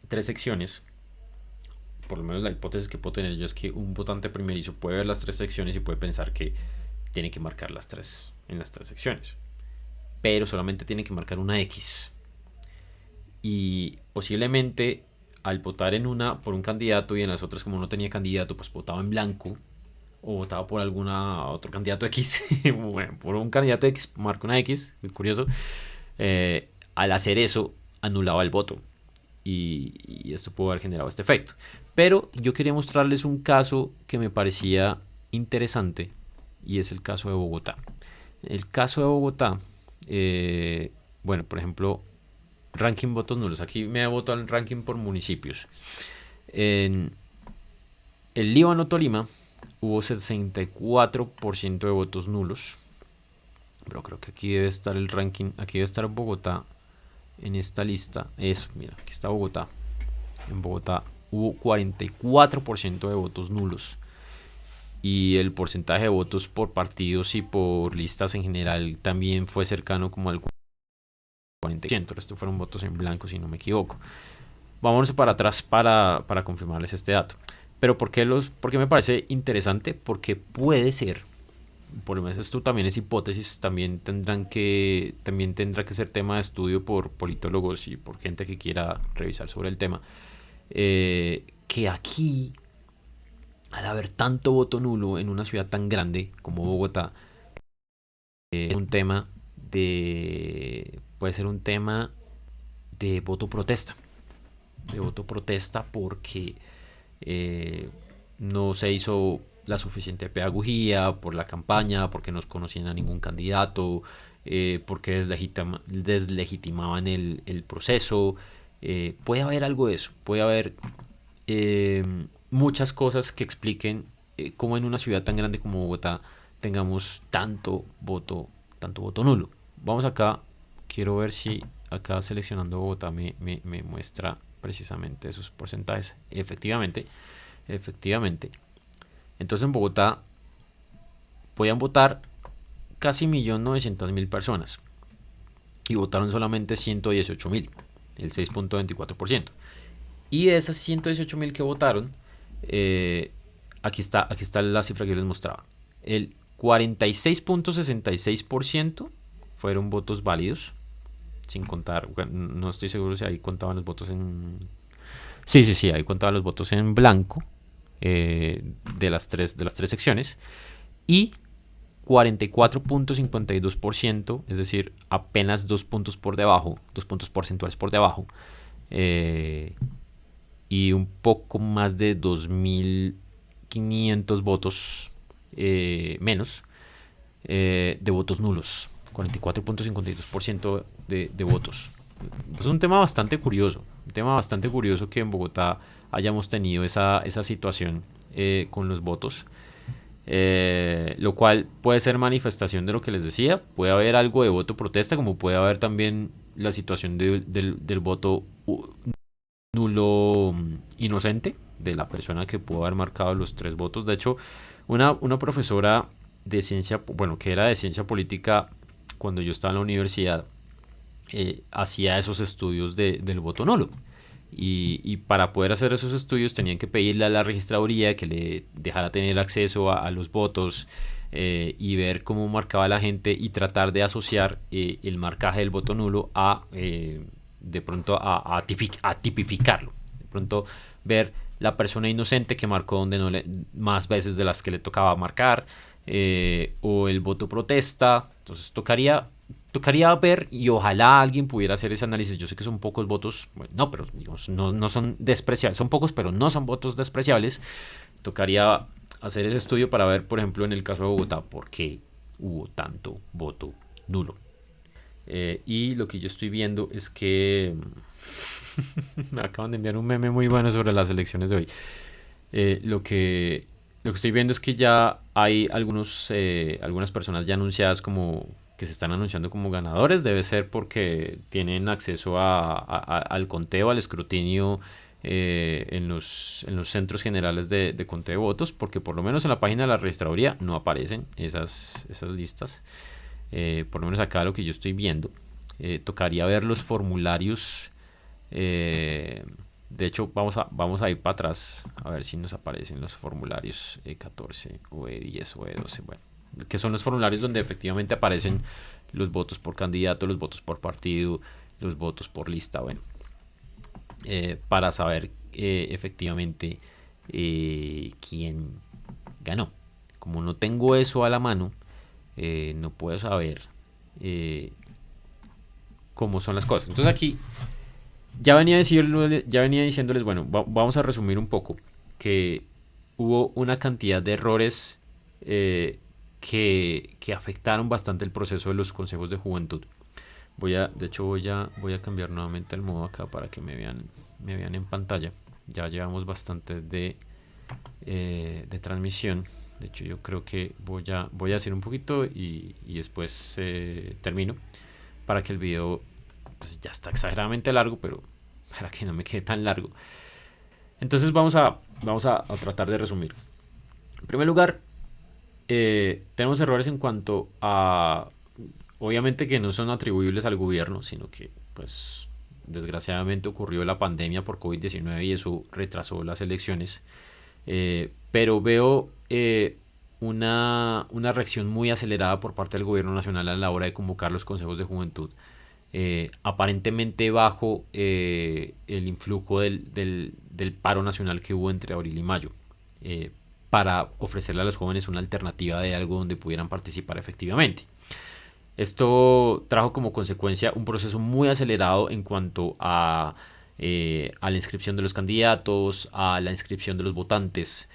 secciones. Por lo menos la hipótesis que puedo tener yo es que un votante primerizo puede ver las tres secciones y puede pensar que tiene que marcar las tres en las tres secciones, pero solamente tiene que marcar una X. Y posiblemente al votar en una por un candidato y en las otras como no tenía candidato, pues votaba en blanco. o votaba por alguna otro candidato X, bueno, por un candidato X, marca una X, muy curioso, al hacer eso anulaba el voto y esto pudo haber generado este efecto. Pero yo quería mostrarles un caso que me parecía interesante y es el caso de Bogotá. El caso de Bogotá, bueno, por ejemplo, ranking votos nulos. Aquí me voto al ranking por municipios. En el Líbano Tolima hubo 64% de votos nulos. Pero creo que aquí debe estar el ranking. Aquí debe estar Bogotá en esta lista. Eso, mira, aquí está Bogotá. En Bogotá hubo 44% de votos nulos. Y el porcentaje de votos por partidos y por listas en general también fue cercano como al 40%. Estos fueron votos en blanco, si no me equivoco. Vámonos para atrás para confirmarles este dato. Pero ¿por qué me parece interesante? Porque puede ser, por lo menos esto también es hipótesis, también tendrá que ser tema de estudio por politólogos y por gente que quiera revisar sobre el tema, que aquí, al haber tanto voto nulo en una ciudad tan grande como Bogotá, es un tema puede ser un tema de voto protesta. De voto protesta porque eh, no se hizo la suficiente pedagogía por la campaña, porque no conocían a ningún candidato, porque deslegitimaban el proceso. Puede haber algo de eso, puede haber eh, muchas cosas que expliquen cómo en una ciudad tan grande como Bogotá tengamos tanto voto nulo. Vamos acá, quiero ver si acá seleccionando Bogotá me muestra precisamente esos porcentajes. Efectivamente. Entonces en Bogotá podían votar casi 1.900.000 personas y votaron solamente 118.000, el 6.24%. Y de esas 118.000 que votaron, aquí está la cifra que yo les mostraba. El 46.66% fueron votos válidos, sin contar, no estoy seguro si ahí contaban los votos en... Sí, ahí contaban los votos en blanco de las tres secciones. Y 44.52%, es decir, apenas 2 puntos por debajo, 2 puntos porcentuales por debajo, eh, y un poco más de 2.500 votos menos de votos nulos, 44.52% de votos. Es un tema bastante curioso, que en Bogotá hayamos tenido esa situación con los votos. Lo cual puede ser manifestación de lo que les decía. Puede haber algo de voto protesta, como puede haber también la situación del voto nulo inocente de la persona que pudo haber marcado los 3 votos. De hecho, una profesora de ciencia, bueno, que era de ciencia política cuando yo estaba en la universidad, hacía esos estudios del voto nulo. Y para poder hacer esos estudios tenían que pedirle a la registraduría que le dejara tener acceso a los votos y ver cómo marcaba la gente y tratar de asociar el marcaje del voto nulo de pronto a tipificarlo. De pronto ver la persona inocente que marcó donde no más veces de las que le tocaba marcar, o el voto protesta. Entonces tocaría ver y ojalá alguien pudiera hacer ese análisis. Yo sé que son pocos votos, bueno, no, pero digamos, no son despreciables, son pocos, pero no son votos despreciables. Tocaría hacer ese estudio para ver, por ejemplo, en el caso de Bogotá, por qué hubo tanto voto nulo. Y lo que yo estoy viendo es que me acaban de enviar un meme muy bueno sobre las elecciones de hoy. Lo que estoy viendo es que ya hay algunas personas ya anunciadas como que se están anunciando como ganadores. Debe ser porque tienen acceso al conteo, al escrutinio en los centros generales de conteo de votos, porque por lo menos en la página de la registraduría no aparecen esas listas. Por lo menos acá lo que yo estoy viendo. Tocaría ver los formularios. De hecho, vamos a ir para atrás a ver si nos aparecen los formularios E14 o E10 o E12. Bueno, que son los formularios donde efectivamente aparecen los votos por candidato, los votos por partido, los votos por lista. Bueno, para saber efectivamente quién ganó. Como no tengo eso a la mano, no puedo saber eh, cómo son las cosas. Entonces aquí ya venía diciéndoles, bueno, vamos a resumir un poco, que hubo una cantidad de errores que afectaron bastante el proceso de los consejos de juventud. De hecho voy a cambiar nuevamente el modo acá para que me vean en pantalla. Ya llevamos bastante de transmisión. De hecho yo creo que voy a hacer un poquito y después termino para que el video, pues ya está exageradamente largo, pero para que no me quede tan largo. Entonces vamos a tratar de resumir. En primer lugar, tenemos errores en cuanto a, obviamente que no son atribuibles al gobierno, sino que pues desgraciadamente ocurrió la pandemia por COVID-19 y eso retrasó las elecciones. Pero veo una reacción muy acelerada por parte del gobierno nacional a la hora de convocar los consejos de juventud. Aparentemente bajo el influjo del paro nacional que hubo entre abril y mayo, para ofrecerle a los jóvenes una alternativa de algo donde pudieran participar efectivamente. Esto trajo como consecuencia un proceso muy acelerado en cuanto a la inscripción de los candidatos, a la inscripción de los votantes,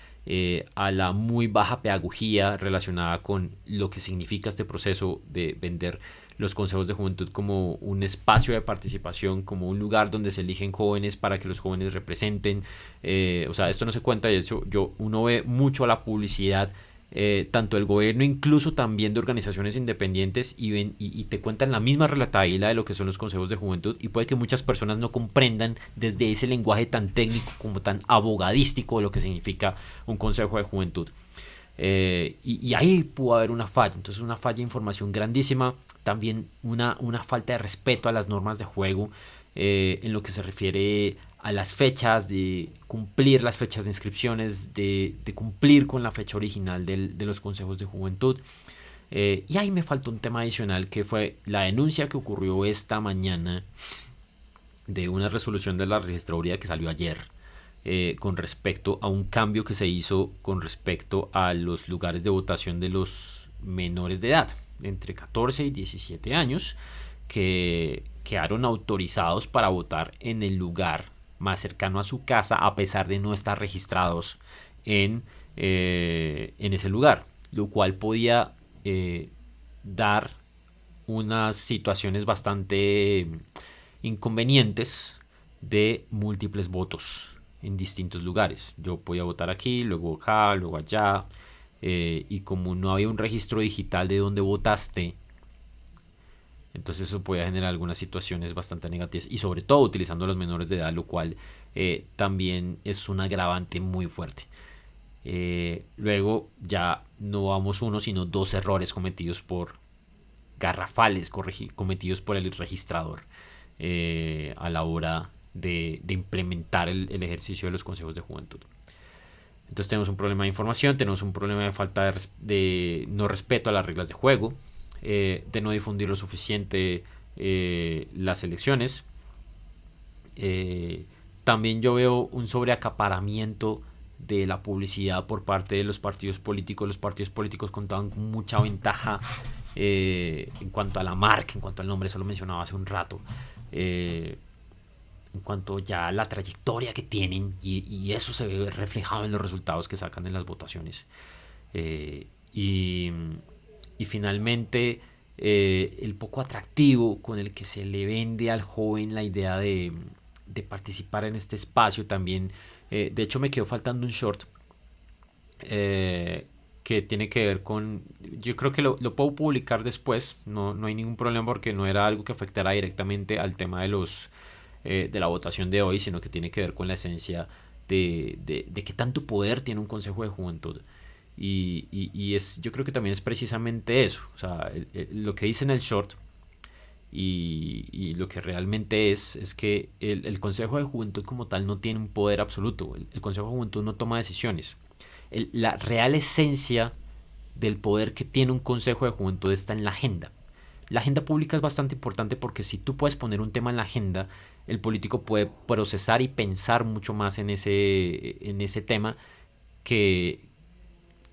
a la muy baja pedagogía relacionada con lo que significa este proceso de vender los consejos de juventud como un espacio de participación, como un lugar donde se eligen jóvenes para que los jóvenes representen. O sea, esto no se cuenta, de hecho, uno ve mucho la publicidad, tanto del gobierno, incluso también de organizaciones independientes, y te cuentan la misma relatabilidad de lo que son los consejos de juventud, y puede que muchas personas no comprendan desde ese lenguaje tan técnico como tan abogadístico lo que significa un consejo de juventud. Y ahí pudo haber una falla, entonces una falla de información grandísima, también una falta de respeto a las normas de juego, en lo que se refiere a las fechas, de cumplir las fechas de inscripciones, de cumplir con la fecha original de los consejos de juventud. Y ahí me faltó un tema adicional, que fue la denuncia que ocurrió esta mañana de una resolución de la registraduría que salió ayer, con respecto a un cambio que se hizo con respecto a los lugares de votación de los menores de edad, entre 14 y 17 años, que quedaron autorizados para votar en el lugar más cercano a su casa, a pesar de no estar registrados en ese lugar, lo cual podía dar unas situaciones bastante inconvenientes de múltiples votos en distintos lugares. Yo podía votar aquí, luego acá, luego allá, y como no había un registro digital de dónde votaste, entonces eso podía generar algunas situaciones bastante negativas, y sobre todo utilizando a los menores de edad, lo cual también es un agravante muy fuerte. Luego ya no vamos uno, sino dos errores cometidos garrafales cometidos por el registrador, a la hora de implementar el ejercicio de los consejos de juventud. Entonces tenemos un problema de información, tenemos un problema de falta de no respeto a las reglas de juego, de no difundir lo suficiente las elecciones. También yo veo un sobreacaparamiento de la publicidad por parte de los partidos políticos. Los partidos políticos contaban con mucha ventaja en cuanto a la marca, en cuanto al nombre, eso lo mencionaba hace un rato. En cuanto ya a la trayectoria que tienen, y eso se ve reflejado en los resultados que sacan en las votaciones. Y finalmente, el poco atractivo con el que se le vende al joven la idea de participar en este espacio también. De hecho me quedó faltando un short que tiene que ver con, yo creo que lo puedo publicar después, no hay ningún problema, porque no era algo que afectara directamente al tema de la votación de hoy, sino que tiene que ver con la esencia de qué tanto poder tiene un consejo de juventud. Yo creo que también es precisamente eso, o sea, lo que dice en el short, y lo que realmente es que el Consejo de Juventud como tal no tiene un poder absoluto. El Consejo de Juventud no toma decisiones. La real esencia del poder que tiene un Consejo de Juventud está en la agenda. La agenda pública es bastante importante, porque si tú puedes poner un tema en la agenda, el político puede procesar y pensar mucho más en ese tema, que,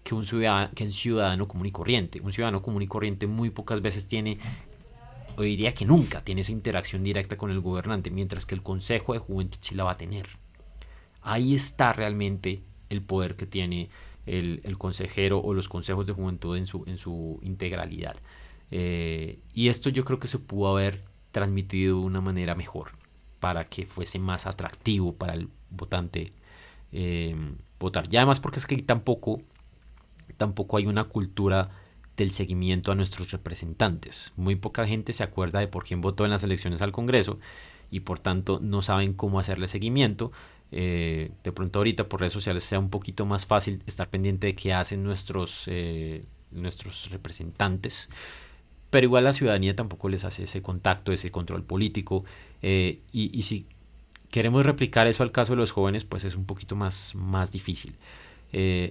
que un ciudadano común y corriente. Un ciudadano común y corriente muy pocas veces tiene, o diría que nunca, tiene esa interacción directa con el gobernante, mientras que el Consejo de Juventud sí la va a tener. Ahí está realmente el poder que tiene el consejero o los consejos de juventud en su integralidad. Y esto yo creo que se pudo haber transmitido de una manera mejor para que fuese más atractivo para el votante eh, votar. Y además porque es que tampoco hay una cultura del seguimiento a nuestros representantes. Muy poca gente se acuerda de por quién votó en las elecciones al Congreso y por tanto no saben cómo hacerle seguimiento. De pronto ahorita por redes sociales sea un poquito más fácil estar pendiente de qué hacen nuestros representantes, pero igual la ciudadanía tampoco les hace ese contacto, ese control político, y si queremos replicar eso al caso de los jóvenes, pues es un poquito más difícil.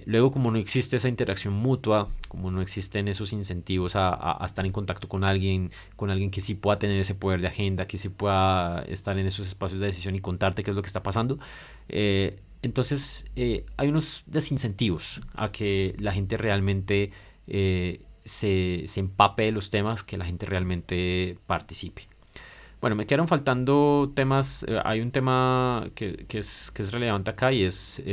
Luego, como no existe esa interacción mutua, como no existen esos incentivos a estar en contacto con alguien que sí pueda tener ese poder de agenda, que sí pueda estar en esos espacios de decisión y contarte qué es lo que está pasando, entonces hay unos desincentivos a que la gente realmente se empape de los temas, que la gente realmente participe. Bueno, me quedaron faltando temas. Hay un tema que es relevante acá y es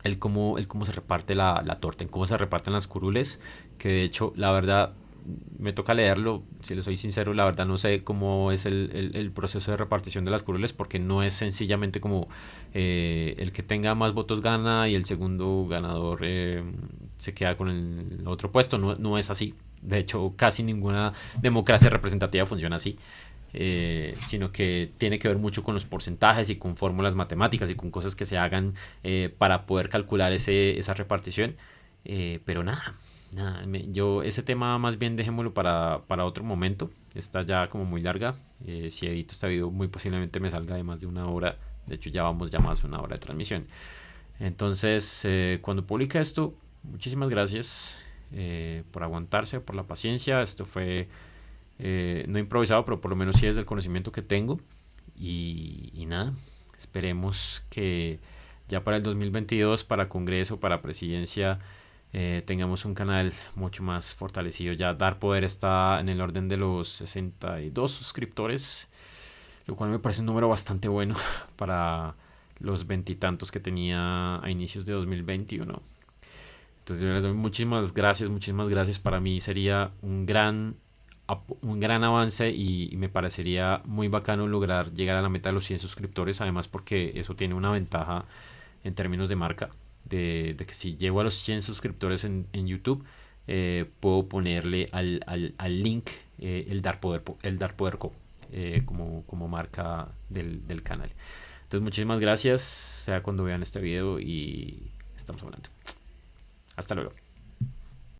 el cómo se reparte la torta, en cómo se reparten las curules, que de hecho, la verdad, me toca leerlo, si les soy sincero, la verdad no sé cómo es el proceso de repartición de las curules, porque no es sencillamente como el que tenga más votos gana y el segundo ganador se queda con el otro puesto, no es así. De hecho, casi ninguna democracia representativa funciona así. Sino que tiene que ver mucho con los porcentajes y con fórmulas matemáticas y con cosas que se hagan para poder calcular esa repartición. Pero nada, yo ese tema más bien dejémoslo para otro momento. Está ya como muy larga. Si edito este video muy posiblemente me salga de más de una hora. De hecho ya vamos ya más de una hora de transmisión. Entonces cuando publique esto, muchísimas gracias por aguantarse, por la paciencia. Esto fue no improvisado, pero por lo menos sí es del conocimiento que tengo. Y nada, esperemos que ya para el 2022, para Congreso, para Presidencia, tengamos un canal mucho más fortalecido. Ya Dar Poder está en el orden de los 62 suscriptores, lo cual me parece un número bastante bueno para los veintitantos que tenía a inicios de 2021. Entonces yo les doy muchísimas gracias, muchísimas gracias. Para mí sería un gran avance y me parecería muy bacano lograr llegar a la meta de los 100 suscriptores, además porque eso tiene una ventaja en términos de marca, de que si llego a los 100 suscriptores en YouTube, puedo ponerle al link el Dar Poder Co, como marca del canal. Entonces muchísimas gracias, sea cuando vean este video y estamos hablando. Hasta luego.